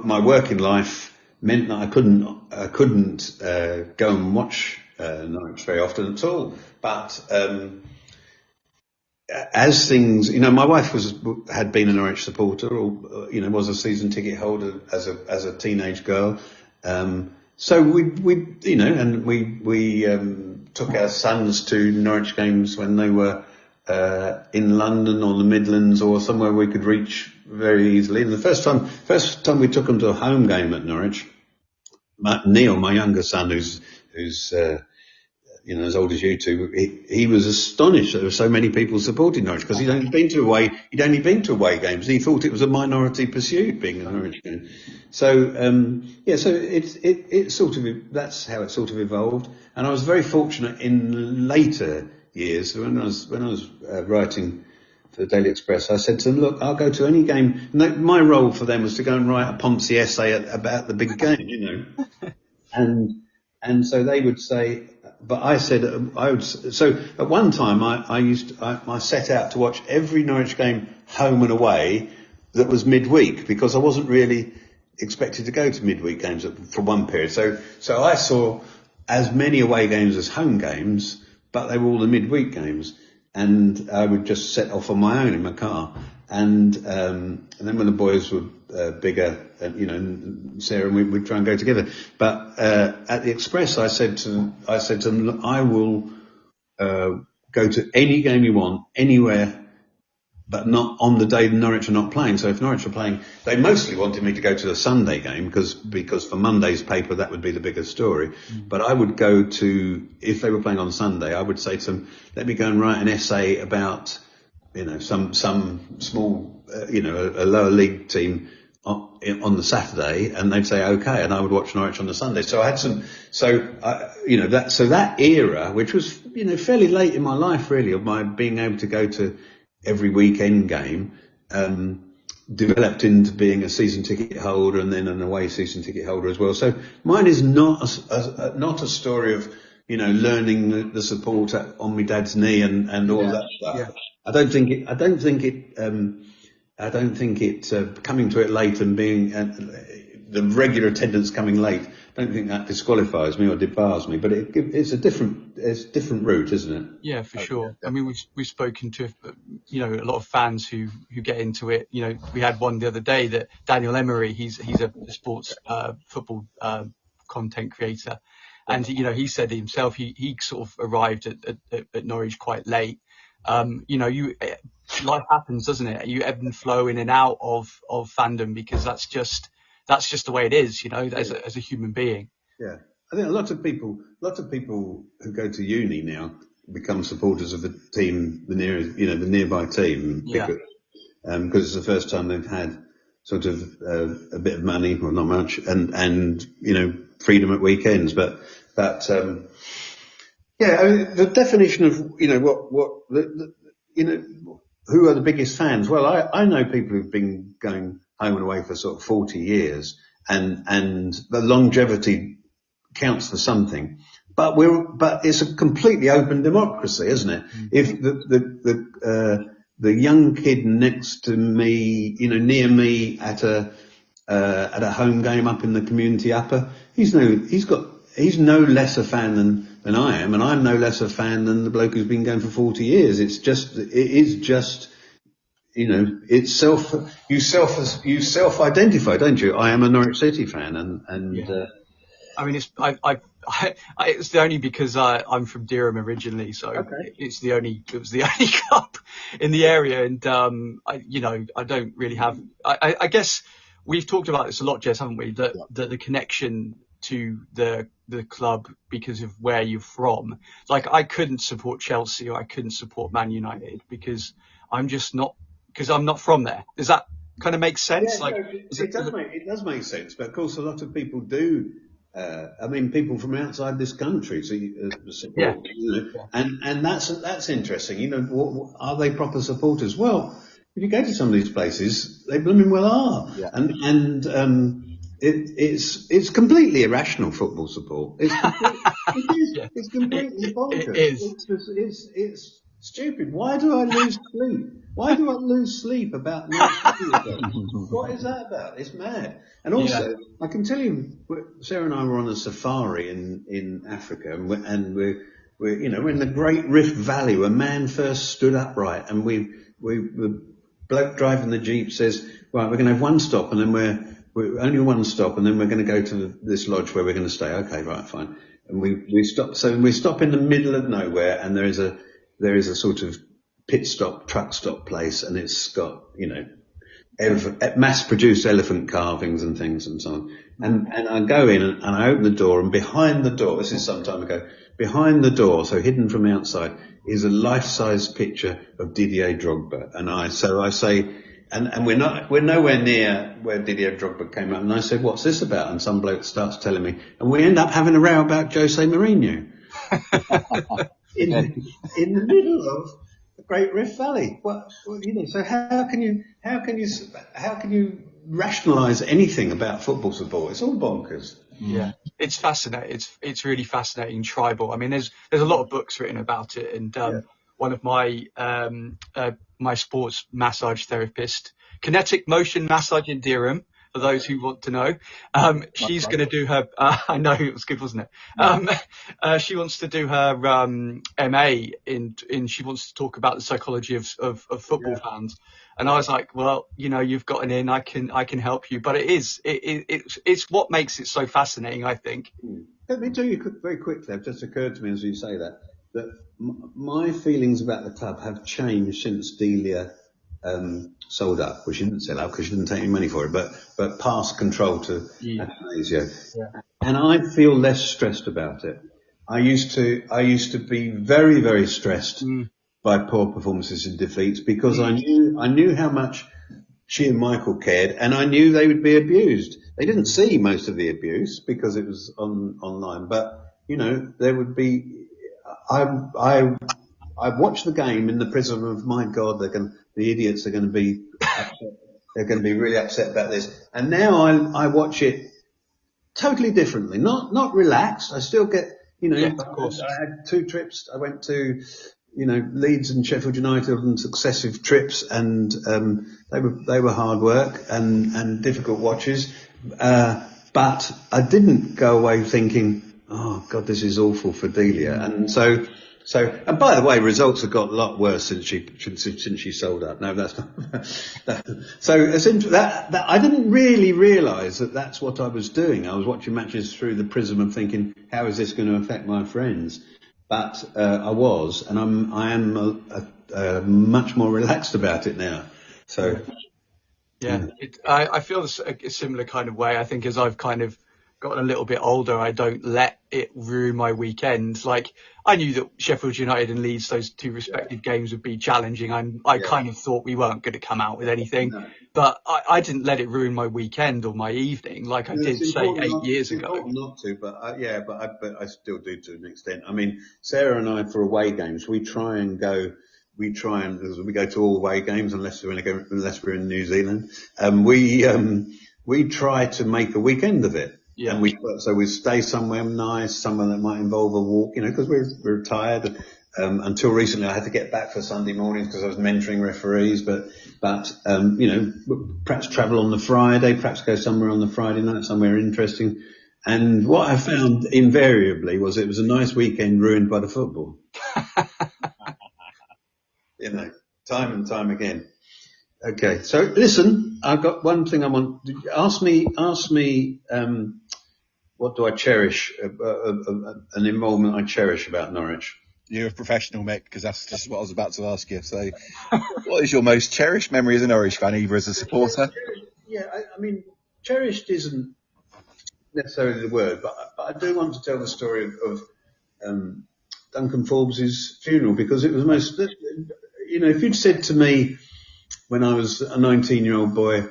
my working life meant that I couldn't go and watch Norwich very often at all. But as things, my wife had been a Norwich supporter, or was a season ticket holder as a teenage girl. So we took our sons to Norwich games when they were in London or the Midlands or somewhere we could reach very easily. And the first time we took them to a home game at Norwich, Neil, my younger son, who's as old as you two, he was astonished that there were so many people supporting Norwich, because he'd only been to away games. And he thought it was a minority pursuit being a Norwich game. So so it's sort of, that's how it sort of evolved. And I was very fortunate in later years when I was writing for the Daily Express. I said to them, look, I'll go to any game. And my role for them was to go and write a Ponzi essay about the big game, and so they would say. But I said So at one time, I set out to watch every Norwich game home and away that was midweek, because I wasn't really expected to go to midweek games for one period. So I saw as many away games as home games, but they were all the midweek games, and I would just set off on my own in my car. And then when the boys were bigger, and Sarah and we would try and go together. But at the Express, I said to them, look, I will go to any game you want, anywhere, but not on the day Norwich are not playing. So if Norwich are playing, they mostly wanted me to go to the Sunday game because for Monday's paper that would be the bigger story. But I would go to, if they were playing on Sunday, I would say to them, let me go and write an essay about some small, a lower league team on the Saturday, and they'd say okay, and I would watch Norwich on the Sunday. So I had that era, which was fairly late in my life, really, of my being able to go to every weekend game, developed into being a season ticket holder and then an away season ticket holder as well. So mine is not a story of learning the support on my dad's knee and all that stuff. Yeah. I don't think it coming to it late and being the regular attendance coming late, I don't think that disqualifies me or debars me, but it's a different route, isn't it? Yeah, for sure. I mean, we've spoken to a lot of fans who get into it. We had one the other day, that Daniel Emery, he's a sports football content creator, and he said himself he sort of arrived at Norwich quite late. Life happens, doesn't it? You ebb and flow in and out of fandom, because that's just the way it is, as a human being. Yeah, I think a lot of people who go to uni now become supporters of the team, the nearby team, because it's the first time they've had sort of a bit of money, or not much, and freedom at weekends, but. Yeah, I mean, the definition of who are the biggest fans? Well, I know people who've been going home and away for sort of 40 years, and the longevity counts for something. But it's a completely open democracy, isn't it? Mm-hmm. If the young kid next to me, near me at a home game up in the community upper, he's no less a fan than I am, and I'm no less a fan than the bloke who's been going for 40 years. It's you self-identify, don't you? I am a Norwich City fan, and I mean, it's only because I'm from Durham originally, so okay. It was the only club in the area, and I don't really have. I guess we've talked about this a lot, Jess, haven't we? That the connection to the club because of where you're from. Like, I couldn't support Chelsea or I couldn't support Man United because I'm not from there. Does that kind of make sense? Yeah, it does make sense, but of course a lot of people do. People from outside this country support, and that's interesting. Are they proper supporters? Well, if you go to some of these places, they blooming well are, It's completely irrational, football support. It's completely bonkers. It's stupid. Why do I lose sleep? Why do I lose sleep about what is that about? It's mad. And also, I can tell you, Sarah and I were on a safari in Africa, and we're we're in the Great Rift Valley where man first stood upright, and the bloke driving the Jeep says, right, we're going to have one stop, and then we're only one stop, and then we're going to go to this lodge where we're going to stay. Okay, right, fine. And we stop. So we stop in the middle of nowhere, and there is a sort of pit stop, truck stop place, and it's got, mass-produced elephant carvings and things and so on. And I go in and I open the door, and behind the door, this is some time ago, behind the door, so hidden from the outside, is a life-size picture of Didier Drogba. And I say, and we're nowhere near where Didier Drogba came out. And I said, what's this about? And some bloke starts telling me, and we end up having a row about Jose Mourinho in the middle of the Great Rift Valley. So how can you rationalise anything about football support? It's all bonkers. Yeah, it's fascinating. It's really fascinating. Tribal. I mean, there's a lot of books written about it, and one of my my sports massage therapist, kinetic motion massage in Durham, for those who want to know. She's going to do her. I know it was good, wasn't it? She wants to do her MA in. She wants to talk about the psychology of football fans. And I was like, well, you've got an in. I can help you. But it's what makes it so fascinating, I think. Let me tell you very quickly. It just occurred to me as you say that my feelings about the club have changed since Delia sold up. Well, she didn't sell up because she didn't take any money for it, but passed control to Atanasio. Yeah. And I feel less stressed about it. I used to be very, very stressed by poor performances and defeats, because I knew how much she and Michael cared, and I knew they would be abused. They didn't see most of the abuse because it was online, but there would be. I watched the game in the prism of, my God, the idiots are going to be upset. They're going to be really upset about this. And now I watch it totally differently, not relaxed. I still get, of course. I had 2 trips. I went to, Leeds and Sheffield United on successive trips, and they were hard work and difficult watches. But I didn't go away thinking, oh God, this is awful for Delia. And so, and by the way, results have got a lot worse since she sold up. No, that's not. So essentially, that I didn't really realise that that's what I was doing. I was watching matches through the prism of thinking, how is this going to affect my friends? But I was, and I am much more relaxed about it now. So yeah, I feel a similar kind of way. I think as I've kind of gotten a little bit older, I don't let it ruin my weekend. Like, I knew that Sheffield United and Leeds, those 2 respective games, would be challenging. I kind of thought we weren't going to come out with anything, but I didn't let it ruin my weekend or my evening like I did, say, 8 years ago. It's important not to, but I still do to an extent. I mean, Sarah and I, for away games, we try and go to all away games unless we're in New Zealand. We try to make a weekend of it. Yeah. And we stay somewhere nice, somewhere that might involve a walk, because we're tired. Until recently, I had to get back for Sunday mornings because I was mentoring referees. But perhaps travel on the Friday, perhaps go somewhere on the Friday night, somewhere interesting. And what I found invariably was it was a nice weekend ruined by the football. Time and time again. Okay, so listen, I've got one thing I want. Ask me. What do I cherish? An involvement I cherish about Norwich. You're a professional, Mick, because that's just what I was about to ask you. So, what is your most cherished memory as a Norwich fan, either as a supporter? I mean, cherished isn't necessarily the word, but I do want to tell the story of Duncan Forbes' funeral, because it was most. If you'd said to me when I was a 19-year-old boy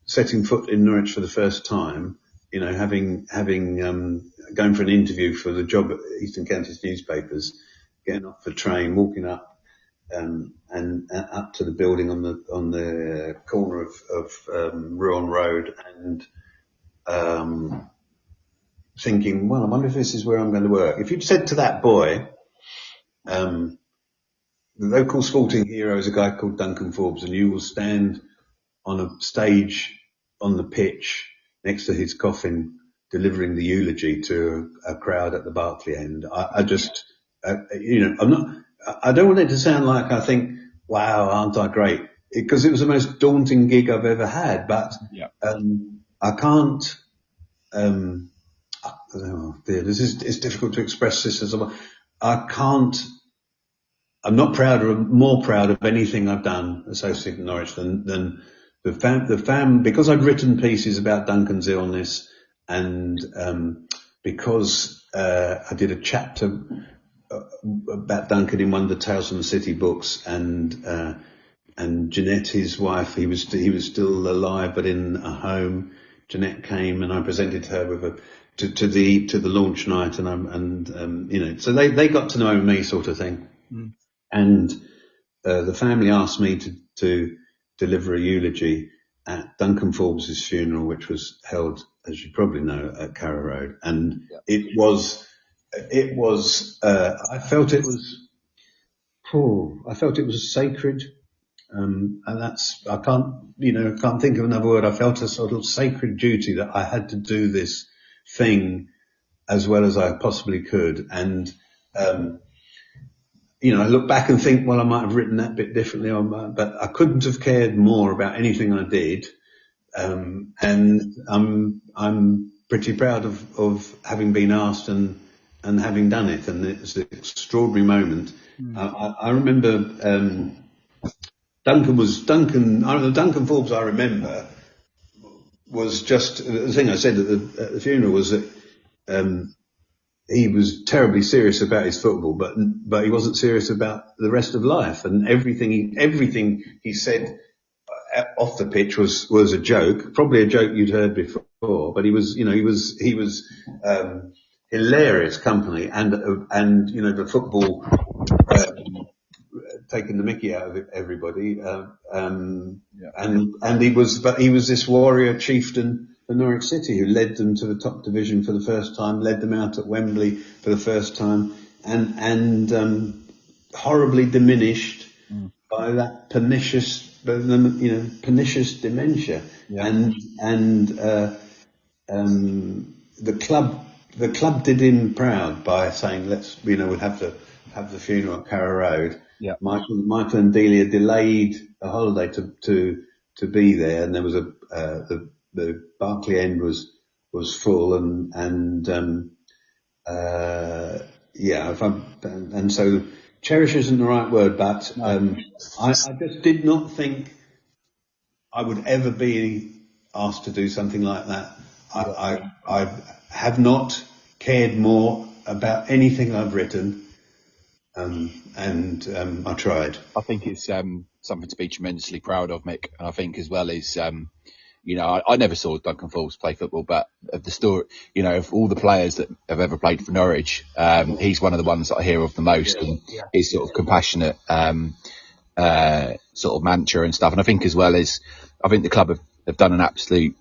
setting foot in Norwich for the first time, having going for an interview for the job at Eastern Counties newspapers, getting off the train, walking up and up to the building on the corner of Rouen Road, and thinking, well, I wonder if this is where I'm going to work. If you'd said to that boy, the local sporting hero is a guy called Duncan Forbes, and you will stand on a stage on the pitch next to his coffin delivering the eulogy to a crowd at the Barclay end, I don't want it to sound like I think, wow, aren't I great? Because it was the most daunting gig I've ever had, but I can't. Oh dear, it's difficult to express this as I can't. I'm not more proud of anything I've done associated with Norwich than the fam, because I'd written pieces about Duncan's illness, and because I did a chapter about Duncan in one of the Tales from the City books, and Jeanette, his wife, he was still alive but in a home. Jeanette came and I presented her with to the launch night, so they got to know me, sort of thing. And the family asked me to deliver a eulogy at Duncan Forbes' funeral, which was held, as you probably know, at Carrow Road, and it was I felt it was sacred. And I can't think of another word. I felt a sort of sacred duty that I had to do this thing as well as I possibly could. And, I look back and think, well, I might have written that bit differently, but I couldn't have cared more about anything I did. And I'm pretty proud of having been asked and having done it. And it's an extraordinary moment. I remember, Duncan Forbes I remember was just, the thing I said at the funeral was that he was terribly serious about his football, but he wasn't serious about the rest of life, and everything he said off the pitch was a joke, probably a joke you'd heard before, but he was hilarious company, and the football taking the mickey out of everybody, and he was this warrior chieftain for Norwich City who led them to the top division for the first time, led them out at Wembley for the first time, and horribly diminished by that pernicious dementia, and the club did him proud by saying, we'll have the funeral at Carrow Road. Yeah. Michael and Delia delayed a holiday to be there, and there was the Berkeley end was full, and so cherish isn't the right word, but I just did not think I would ever be asked to do something like that. I have not cared more about anything I've written. I tried. I think it's something to be tremendously proud of, Mick. And I think as well is, I never saw Duncan Forbes play football, but of the story, of all the players that have ever played for Norwich, he's one of the ones that I hear of the most, and his sort of compassionate sort of mantra and stuff. And I think as well is, I think the club have done an absolute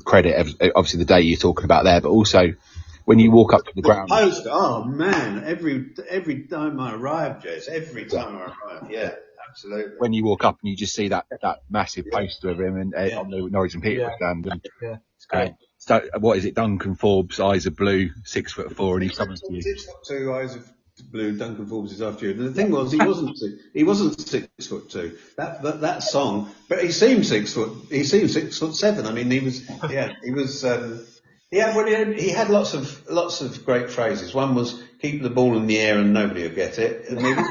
credit. Obviously, the day you're talking about there, but also when you walk up to the ground. Oh man! Every time I arrive, Jess. Every time I arrive, yeah, absolutely. When you walk up and you just see that massive poster of him and on the Norwich and Peterborough stand, and it's great. So what is it? Duncan Forbes, eyes of blue, 6'4", and he's coming to you. 6'2", eyes of blue. Duncan Forbes is after you. And the thing was, he wasn't 6'2". That song, but he seemed 6 foot. He seemed 6'7". I mean, he was. He had lots of great phrases. One was "keep the ball in the air and nobody will get it." And they were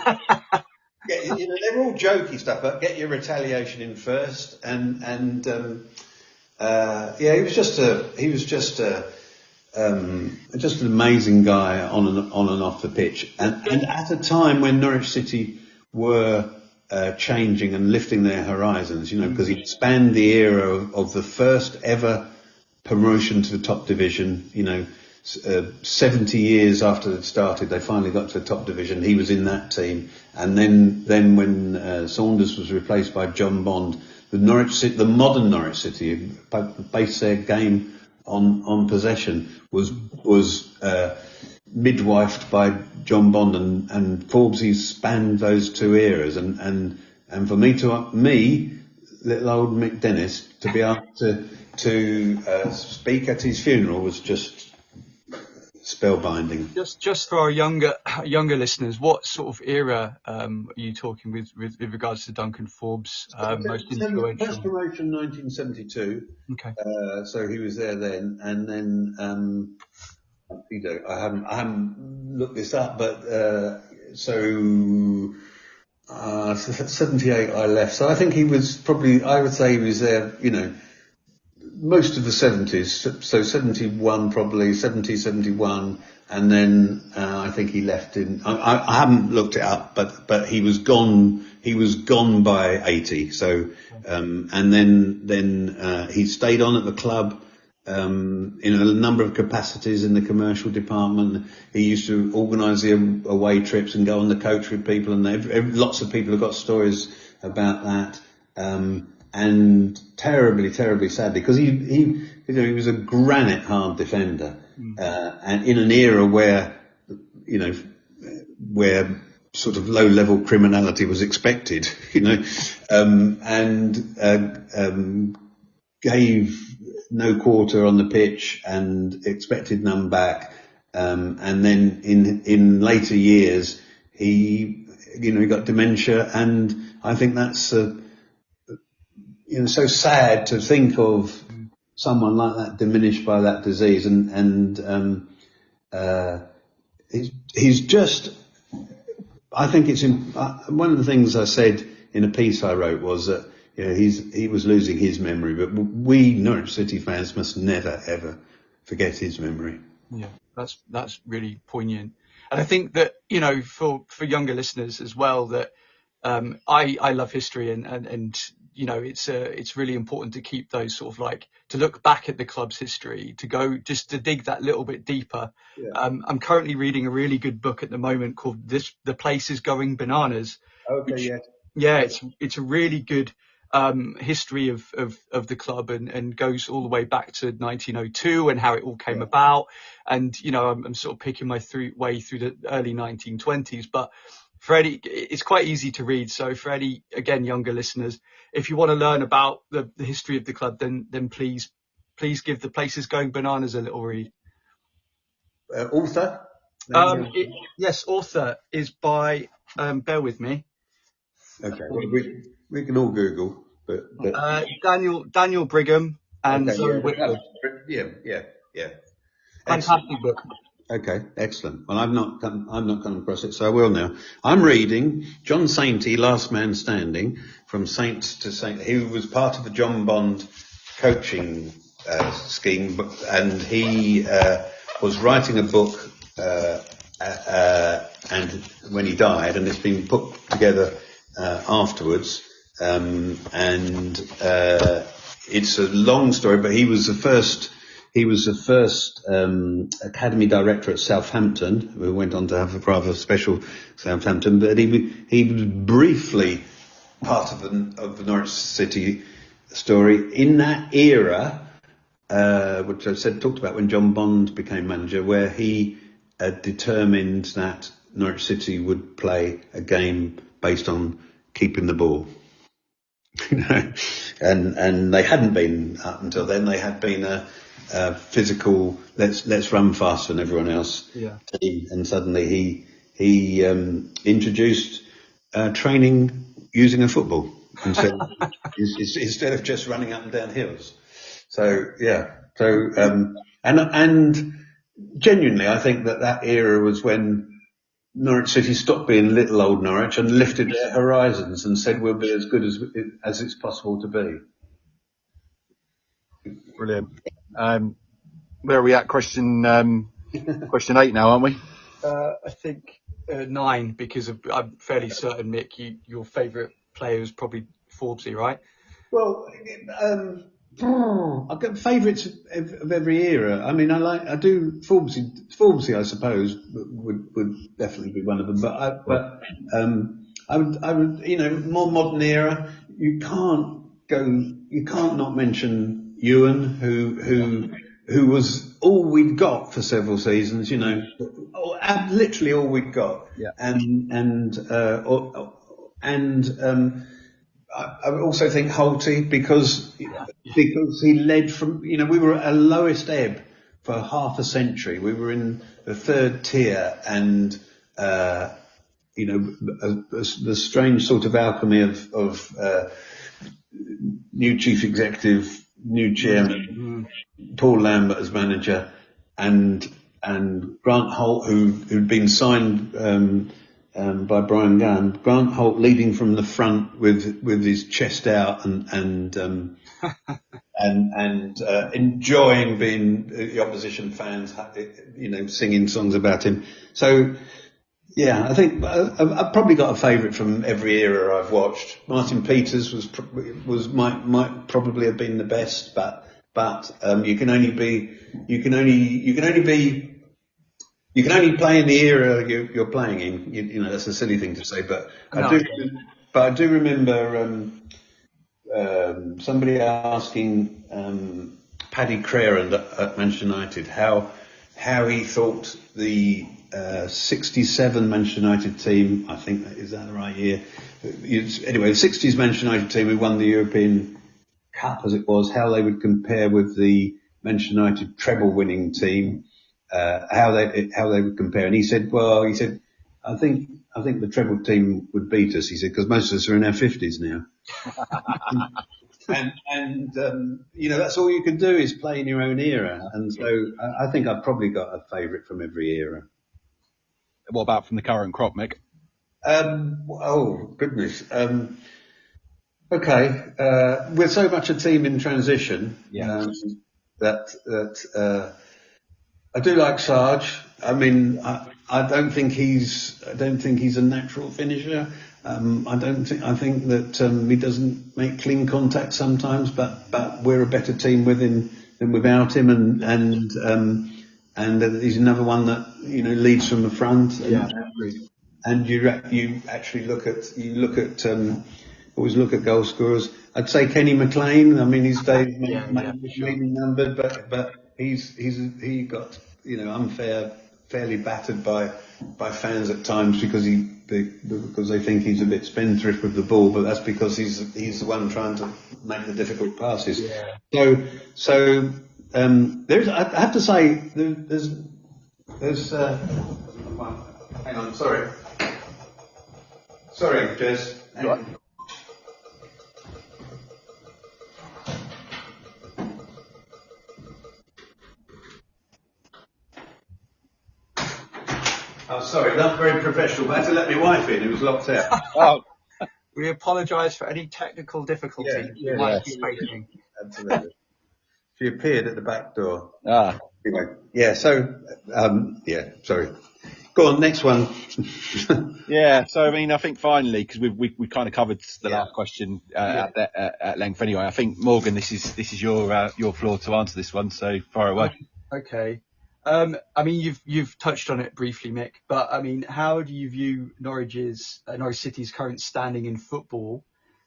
all jokey stuff, but get your retaliation in first. And he was just an amazing guy on and off the pitch. And at a time when Norwich City were changing and lifting their horizons, because he spanned the era of the first ever promotion to the top division, 70 years after it started, they finally got to the top division. He was in that team. And then when Saunders was replaced by John Bond, the modern Norwich City, based their game on possession, was midwifed by John Bond, and Forbes spanned those two eras. And for me, little old Mick Dennis, to be asked to speak at his funeral was just spellbinding. Just for our younger listeners, what sort of era are you talking with regards to Duncan Forbes? Most influential. First promotion 1972. Okay. So he was there then, and then I haven't looked this up, but 78 I left. So I think he was probably, I would say he was there, most of the 70s, so 71 probably, 70, 71, and then I think he left I haven't looked it up, but he was gone by 80, so, and then he stayed on at the club, in a number of capacities in the commercial department. He used to organise the away trips and go on the coach with people, and lots of people have got stories about that. And terribly, terribly sadly, because he was a granite hard defender, and in an era where sort of low level criminality was expected, and gave no quarter on the pitch and expected none back. And then in later years, he got dementia, and I think that's so sad to think of someone like that diminished by that disease, and he's just. I think it's one of the things I said in a piece I wrote was that he was losing his memory, but we Norwich City fans must never ever forget his memory. Yeah, that's really poignant, and I think that for younger listeners as well, that I love history, and it's really important to keep those sort of to look back at the club's history, to dig that little bit deeper. Yeah. I'm currently reading a really good book at the moment called The Place is Going Bananas. Okay, It's a really good history of the club, and goes all the way back to 1902 and how it all came about. And I'm sort of picking my way through the early 1920s, but Freddie, it's quite easy to read. So for any, again, younger listeners, if you want to learn about the history of the club, then please give The Place is Going Bananas a little read. Author? Yes, author is by, bear with me. Okay, well, we can all Google, but Daniel Brigham and Zoe Whitford. Yeah. Fantastic book. Okay, excellent. Well, I've not come across it, so I will now. I'm reading John Sainty, Last Man Standing, From Saints to Saints. He was part of the John Bond coaching scheme, and he was writing a book, and when he died, and it's been put together afterwards, and it's a long story, but he was the first academy director at Southampton, who went on to have a rather special Southampton. But he was briefly part of the Norwich City story in that era, which I talked about when John Bond became manager, where he determined that Norwich City would play a game based on keeping the ball. And they hadn't been up until then. They had been a physical, let's run faster than everyone else. Yeah. And suddenly he introduced training using a football instead of just running up and down hills. So and genuinely, I think that era was when Norwich City stopped being little old Norwich and lifted their horizons and said we'll be as good as it's possible to be. Brilliant. Where are we at? Question 8 now, aren't we? I think 9, because I'm fairly certain, Mick, your favourite player is probably Forbesy, right? Well, I've got favourites of every era. I mean, I do Forbesy, I suppose, would definitely be one of them. But I would, more modern era. You can't not mention Ewan, who was all we'd got for several seasons. Literally all we'd got. Yeah. I would also think Holty because he led from, we were at a lowest ebb for half a century. We were in the third tier, and the strange sort of alchemy of new chief executive, new chairman, Paul Lambert as manager, and Grant Holt, who'd been signed by Brian Gunn. Grant Holt leading from the front with his chest out and enjoying being the opposition fans, singing songs about him. So, yeah, I think I've probably got a favourite from every era I've watched. Martin Peters might probably have been the best, but you can only play in the era you're playing in. That's a silly thing to say, but I do remember somebody asking Paddy Crerand at Manchester United how he thought the 67 Manchester United team, I think is that the right year? Anyway, the 60s Manchester United team who won the European Cup as it was, how they would compare with the Manchester United treble-winning team, how they would compare. And he said, I think the treble team would beat us. He said, because most of us are in our 50s now. and that's all you can do is play in your own era. And so I think I've probably got a favourite from every era. What about from the current crop, Mick? Oh goodness. Okay. We're so much a team in transition. Yeah. That I do like Sarge. I mean, I don't think he's a natural finisher. I think that he doesn't make clean contact sometimes, but we're a better team with him than without him, and he's another one that leads from the front. And you actually always look at goal scorers. I'd say Kenny McLean. I mean, his days maybe numbered, but he got fairly battered by fans at times because they think he's a bit spendthrift with the ball, but that's because he's the one trying to make the difficult passes. Yeah. So I have to say there's hang on, sorry, Jez. Right. Oh, sorry, not very professional, but I had to let my wife in, who was locked out. Oh, We apologise for any technical difficulties you might be facing. Absolutely. She appeared at the back door. Anyway, yeah, so, sorry. Go on, next one. Yeah, so I mean, I think finally, because we kind of covered the last question at length anyway. I think Morgan, this is your floor to answer this one, so fire away. Okay. I mean, you've touched on it briefly, Mick, but I mean, how do you view Norwich City's current standing in football,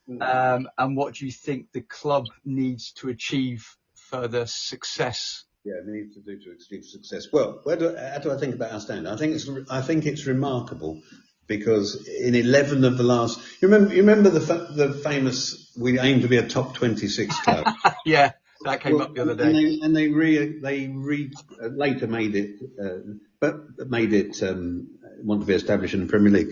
and what do you think the club needs to achieve further success? Yeah, they need to do to achieve success. Well, how do I think about our standing? I think it's remarkable because in 11 of the last, you remember the famous, we aim to be a top 26 club. Yeah. That came up the other day. And they later made it want to be established in the Premier League.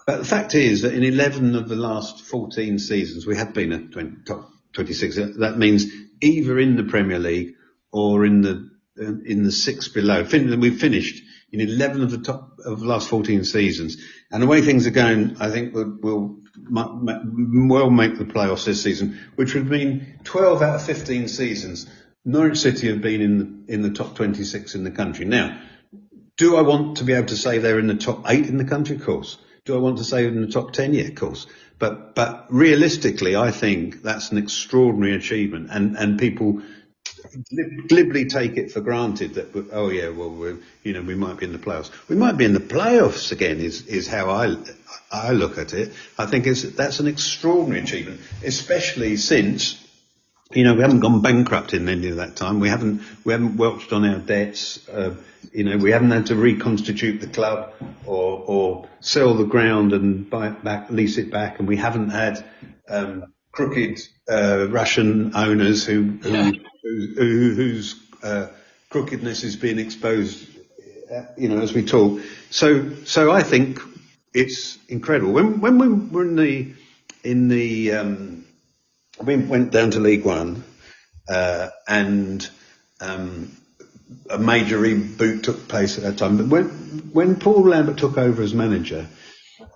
But the fact is that in 11 of the last 14 seasons, we have been at top 26. That means either in the Premier League or in the six below. We've finished in 11 of the last 14 seasons. And the way things are going, I think we'll make the playoffs this season, which would mean 12 out of 15 seasons Norwich City have been in the top 26 in the country. Now, do I want to be able to say they're in the top 8 in the country? Of course. Do I want to say they're in the top 10? Yeah, of course. But realistically, I think that's an extraordinary achievement, and people glibly take it for granted that we might be in the playoffs. We might be in the playoffs again is how I look at it. I think that's an extraordinary achievement, especially since we haven't gone bankrupt in any of that time. We haven't welched on our debts. We haven't had to reconstitute the club or sell the ground and buy it back, lease it back, and we haven't had crooked Russian owners whose crookedness is being exposed, as we talk. So I think it's incredible. When we were we went down to League One, and a major reboot took place at that time. But when Paul Lambert took over as manager,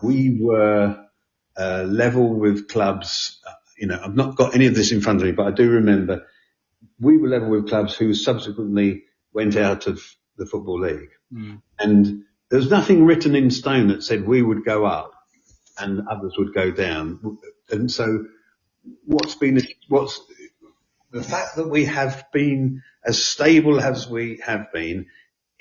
we were level with clubs. I've not got any of this in front of me, but I do remember we were level with clubs who subsequently went out of the Football League. And there was nothing written in stone that said we would go up and others would go down. And so what's the fact that we have been as stable as we have been,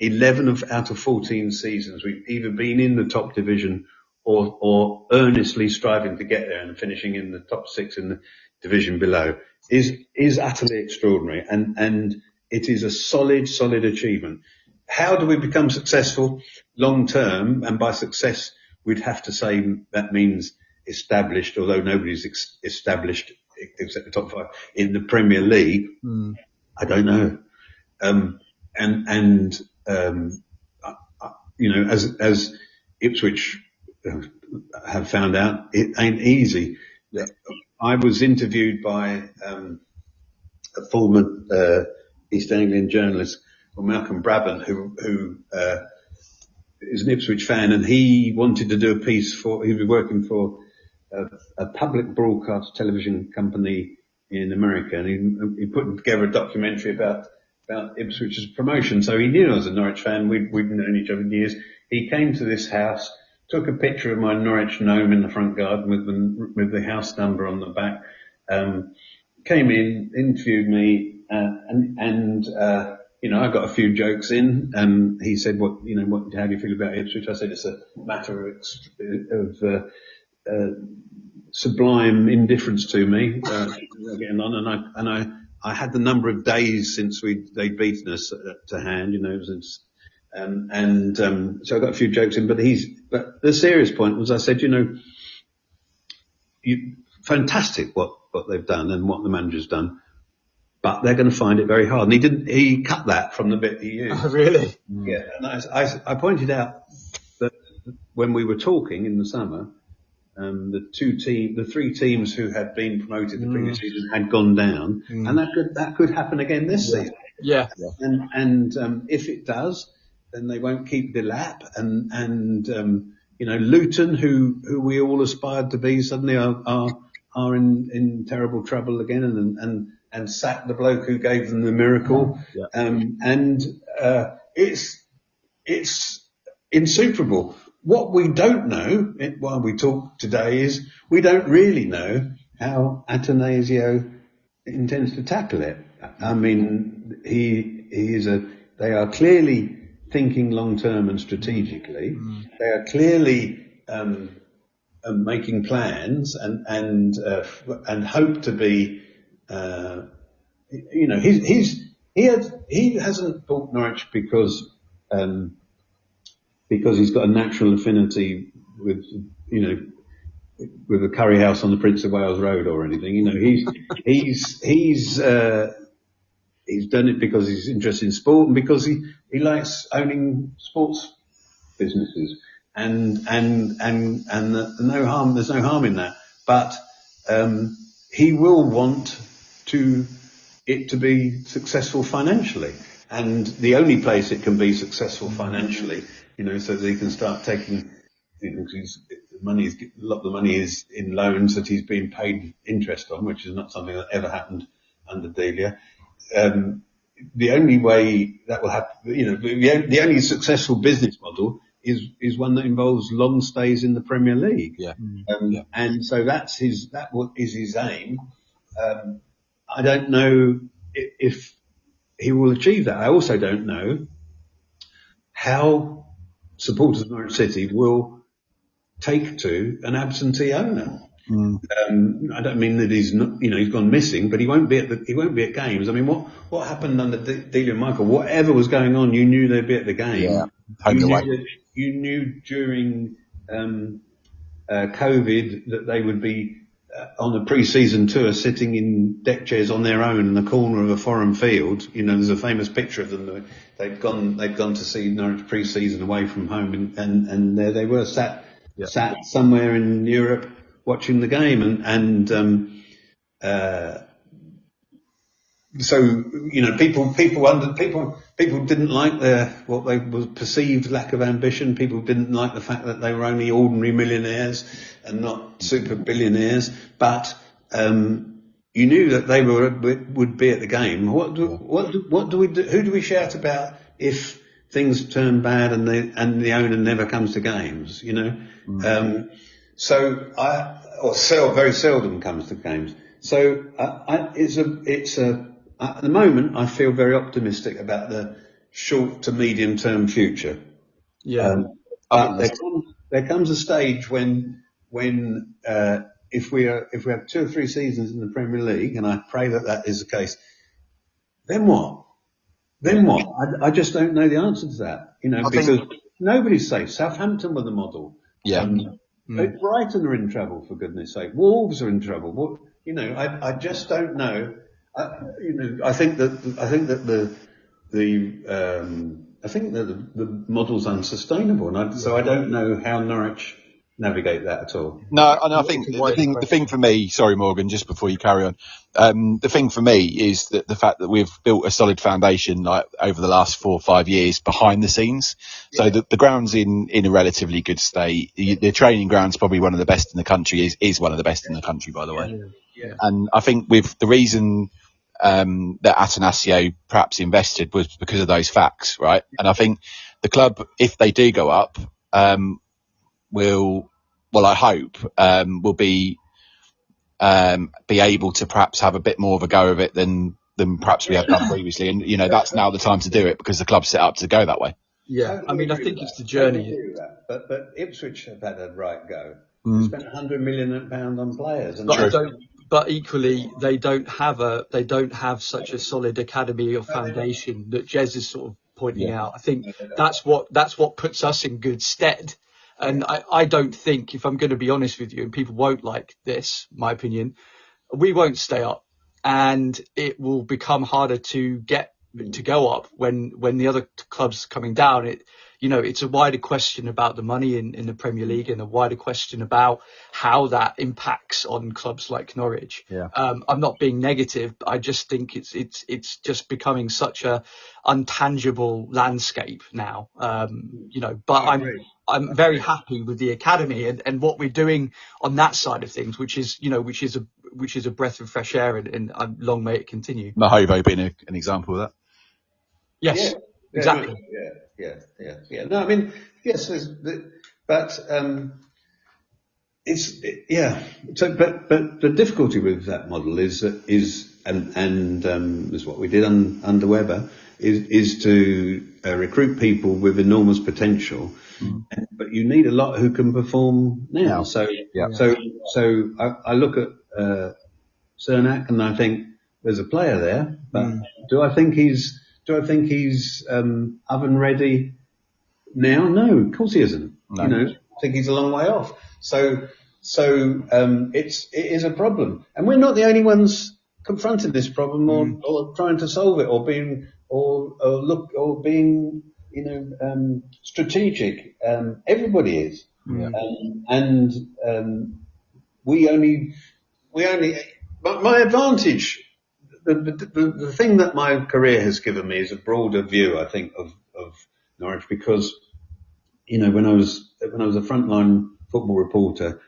11 out of 14 seasons, we've either been in the top division or earnestly striving to get there and finishing in the top 6 in the division below is utterly extraordinary. And it is a solid achievement. How do we become successful long term? And by success, we'd have to say that means established, although nobody's established except the top 5 in the Premier League. I don't know. As Ipswich have found out, it ain't easy. I was interviewed by a former East Anglian journalist, Malcolm Brabham, who is an Ipswich fan, and he wanted to do a piece he was working for a public broadcast television company in America, and he put together a documentary about Ipswich's promotion. So he knew I was a Norwich fan. We'd known each other for years. He came to this house, took a picture of my Norwich gnome in the front garden with the house number on the back. Came in, interviewed me, and I got a few jokes in, and he said, how do you feel about Ipswich? I said, it's a matter of sublime indifference to me, getting on, and I had the number of days since they'd beaten us to hand, so I got a few jokes in, but the serious point was, I said, fantastic what they've done and what the manager's done, but they're going to find it very hard. And he cut that from the bit he used. Oh, really? Yeah. And I pointed out that when we were talking in the summer, the 3 teams who had been promoted the previous season had gone down, and that could happen again this season. Yeah. And if it does, then they won't keep the lap, and Luton, who we all aspired to be, suddenly are in terrible trouble again, and sack the bloke who gave them the miracle. It's insuperable. What we don't know, while we talk today, is we don't really know how Atanasio intends to tackle it. I mean, they are clearly thinking long term and strategically. They are clearly making plans and hope to be. He hasn't bought Norwich because he's got a natural affinity with a curry house on the Prince of Wales Road or anything. He's done it because he's interested in sport and because he likes owning sports businesses, and there's no harm in that. But he will want it to be successul financially, and the only place it can be successful financially, so that he can start taking, because a lot of the money is in loans that he's being paid interest on, which is not something that ever happened under Delia. The only way that will happen, the only successful business model is one that involves long stays in the Premier League. Yeah. And so that is his aim. I don't know if he will achieve that. I also don't know how supporters of Norwich City will take to an absentee owner. I don't mean that he's not, he's gone missing, but he won't be at games. I mean, what happened under Delia and Michael? Whatever was going on, you knew they'd be at the game. Yeah. You knew during COVID that they would be on a pre-season tour sitting in deck chairs on their own in the corner of a foreign field. You know, there's a famous picture of them. They'd gone to see Norwich pre-season away from home, and there they were sat somewhere in Europe watching the game, so, you know, people didn't like what they was perceived lack of ambition. People didn't like the fact that they were only ordinary millionaires and not super billionaires. But you knew that they would be at the game. What do we do? Who do we shout about if things turn bad and the owner never comes to games? You know, very seldom comes to games. So at the moment, I feel very optimistic about the short to medium term future. Yeah. But there comes a stage when if we have 2 or 3 seasons in the Premier League, and I pray that is the case, then what? I just don't know the answer to that. You know, because nobody's safe. Southampton were the model. Yeah. Brighton are in trouble, for goodness sake. Wolves are in trouble. You know, I just don't know. I think that the model's unsustainable, and so I don't know how Norwich navigate that at all. No, and I think the thing for me, sorry Morgan, just before you carry on, the thing for me is that the fact that we've built a solid foundation like over the last 4 or 5 years behind the scenes. So the ground's in a relatively good state. The training ground's probably one of the best in the country, is one of the best in the country, by the way. Yeah. And I think with the reason that Atanasio perhaps invested was because of those facts, right? And I think the club, if they do go up, will be able to perhaps have a bit more of a go of it than perhaps we have done previously. And, you know, that's now the time to do it because the club's set up to go that way. Yeah, I mean, I think it's the journey. But Ipswich have had a right go. They spent £100 million on players. But equally, they don't have such a solid academy or foundation that Jez is sort of pointing out. I think that's what puts us in good stead. And I don't think, if I'm going to be honest with you, and people won't like this, my opinion, we won't stay up, and it will become harder to go up when the other clubs are coming down. It's a wider question about the money in the Premier League, and a wider question about how that impacts on clubs like Norwich. Yeah. I'm not being negative, but I just think it's just becoming such a untangible landscape now. But I'm very happy with the academy and what we're doing on that side of things, which is a breath of fresh air, and long may it continue. Mahovo being an example of that. Yes, exactly. Yeah. No, I mean, yes, but So, but the difficulty with that model is what we did under Webber is to recruit people with enormous potential, but you need a lot who can perform now. So I look at Cernak and I think there's a player there, but do I think he's oven ready now? No, of course he isn't. No. You know, I think he's a long way off. So it is a problem, and we're not the only ones confronting this problem or trying to solve it or being strategic. Everybody is, we only. My advantage. The thing that my career has given me is a broader view, I think, of Norwich, because, you know, when I was a frontline football reporter,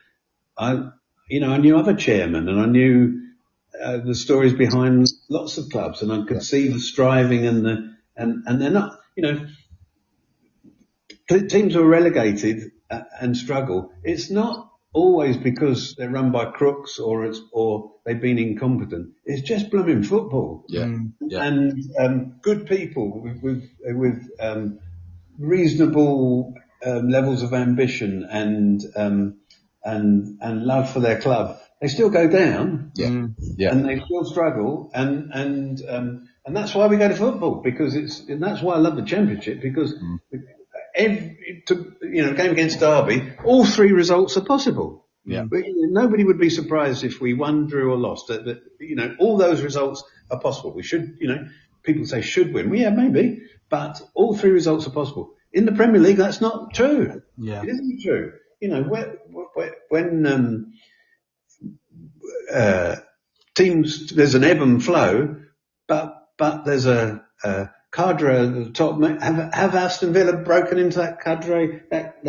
I knew other chairmen, and I knew the stories behind lots of clubs, and I could see the striving and they're not, you know, teams who are relegated and struggle. It's not always because they're run by crooks or they've been incompetent. It's just blooming football. And good people with reasonable levels of ambition and love for their club. They still go down. And they still struggle. And that's why we go to football, because and that's why I love the Championship, because a game against Derby, all 3 results are possible. Yeah. But, nobody would be surprised if we won, drew, or lost. That all those results are possible. We should, people say should win. Well, yeah, maybe, but all three results are possible. In the Premier League, that's not true. Yeah. It isn't true. When teams, there's an ebb and flow, but there's a cadre at the top. Have Aston Villa broken into that cadre, that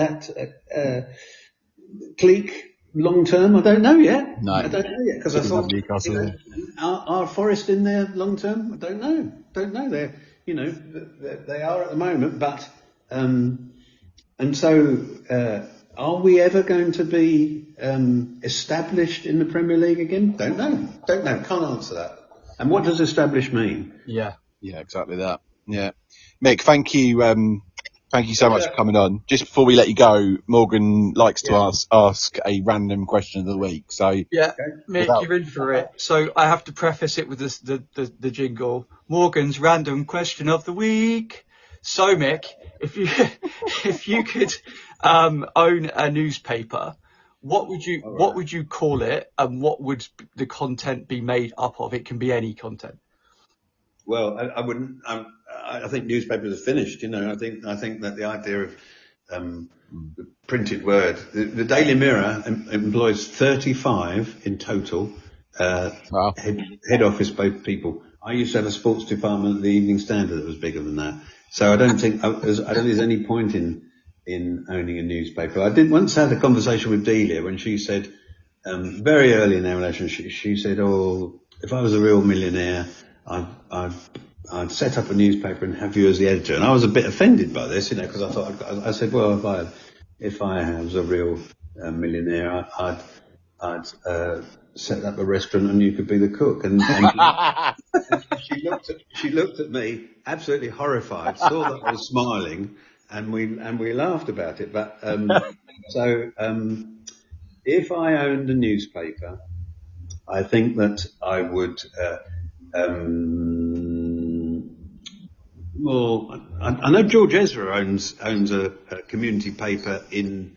clique long term? I don't know yet. No. I don't know yet because I thought Newcastle. are Forest in there long term? I don't know. They're they are at the moment, but and so. Are we ever going to be established in the Premier League again? Don't know. Can't answer that. And what does established mean? Yeah. Yeah, exactly that. Yeah. Mick, thank you so much for coming on. Just before we let you go, Morgan likes to ask a random question of the week. So yeah, Mick, you're in for it. So I have to preface it with the jingle. Morgan's random question of the week. So Mick, if you could own a newspaper, what would you call it, and what would the content be made up of? It can be any content. Well, I wouldn't. I think newspapers are finished. I think that the idea of the printed word, the Daily Mirror employs 35 in total wow. head office people. I used to have a sports department at the Evening Standard that was bigger than that. So I don't think there's any point in owning a newspaper. I did once have a conversation with Delia when she said, very early in our relationship, she said, "Oh, if I was a real millionaire, I'd set up a newspaper and have you as the editor." And I was a bit offended by this, because I thought, I said, well, if I was a real millionaire, I'd set up a restaurant and you could be the cook. And she looked at me absolutely horrified, saw that I was smiling, and we laughed about it. But if I owned a newspaper, I think that I would. Well, I know George Ezra owns a community paper in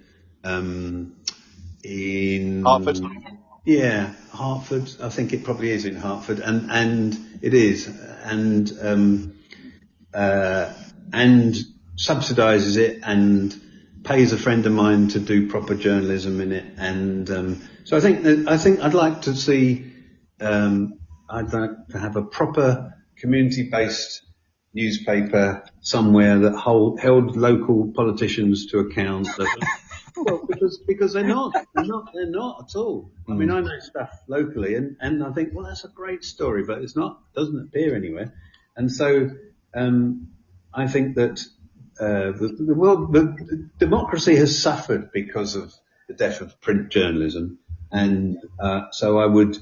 Hartford. Yeah, Hartford. I think it probably is in Hartford, and it is, and subsidises it and pays a friend of mine to do proper journalism in it, and so I think I'd like to see. I'd like to have a proper community-based newspaper somewhere that held local politicians to account. Well, because they're not at all. I mean, I know stuff locally, and I think, well, that's a great story, but doesn't appear anywhere. And so, I think that the democracy has suffered because of the death of print journalism, and so I would,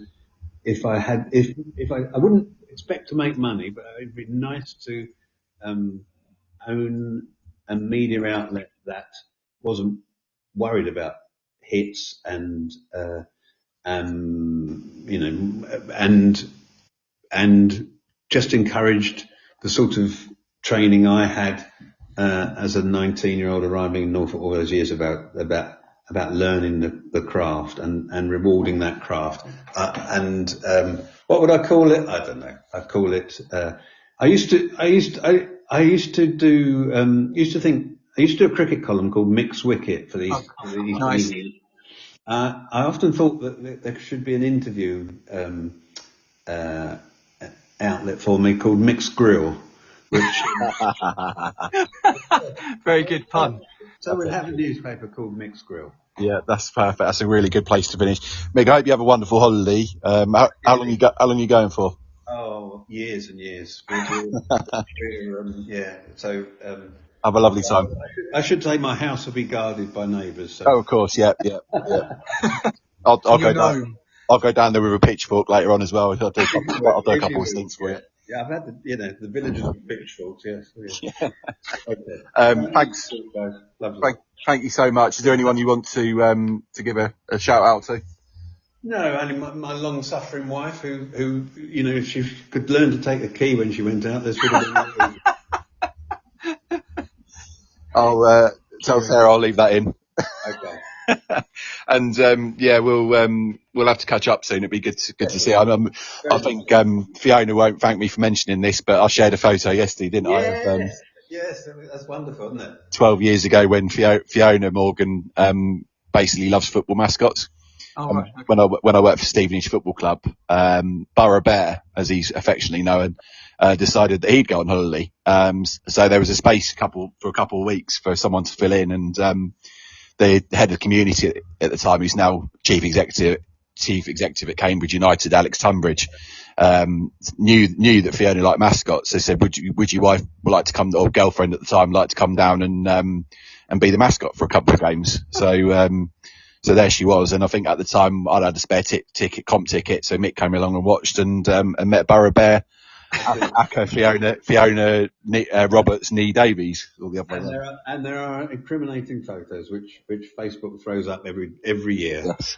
I wouldn't expect to make money, but it'd be nice to own a media outlet that wasn't worried about hits and just encouraged the sort of training I had as a 19-year-old arriving in Norfolk all those years about learning the craft and rewarding that craft. What would I call it? I don't know. I'd call it. I used to do a cricket column called Mick's Wicket for these. Nice. I often thought that there should be an interview outlet for me called Mick's Grill, which very good pun. So we'll have a newspaper called Mick's Grill. Yeah, that's perfect. That's a really good place to finish. Mick, I hope you have a wonderful holiday. How long are you going for? Oh, years and years. Yeah. So. Have a lovely time. I should say my house will be guarded by neighbours. So. Oh, of course, yeah. I'll go down. I'll go down there with a pitchfork later on as well. I'll do a couple of stints for you. Yeah, I've had the villagers with pitchforks. Yes. Yeah. Okay. Thanks. Lovely. Thank you so much. Is there anyone you want to give a shout out to? No, only my long-suffering wife, who if she could learn to take a key when she went out, this would have been. I'll tell Sarah I'll leave that in. Okay. And we'll have to catch up soon. It'd be good to see. I think Fiona won't thank me for mentioning this, but I shared a photo yesterday, didn't I? Yes, that's wonderful, isn't it? 12 years ago when Fiona Morgan basically loves football mascots. Oh, right. Okay. When I worked for Stevenage Football Club, Borough Bear, as he's affectionately known, decided that he'd go on holiday. So there was a space for a couple of weeks for someone to fill in, and the head of community at the time, who's now chief executive at Cambridge United, Alex Tunbridge, knew that Fiona liked mascots. They said, would your wife like to come, or girlfriend at the time, like to come down and be the mascot for a couple of games? So there she was, and I think at the time I'd had a spare comp ticket, so Mick came along and watched and met Borough Bear, Aka, Fiona, Roberts, Nee Davies, all the other ones. And there are incriminating photos which Facebook throws up every year. Yes.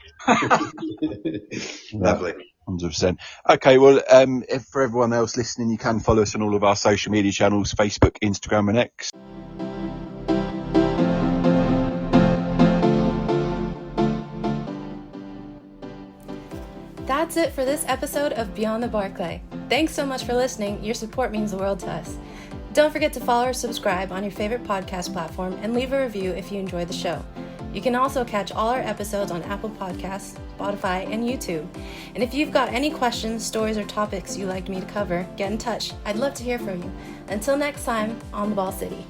Lovely. 100%. Okay, well, if for everyone else listening, you can follow us on all of our social media channels, Facebook, Instagram and X. That's it for this episode of Beyond the Barclay. Thanks so much for listening. Your support means the world to us. Don't forget to follow or subscribe on your favorite podcast platform and leave a review if you enjoyed the show. You can also catch all our episodes on Apple Podcasts, Spotify, and YouTube. And if you've got any questions, stories, or topics you'd like me to cover, get in touch. I'd love to hear from you. Until next time, on the Ball City.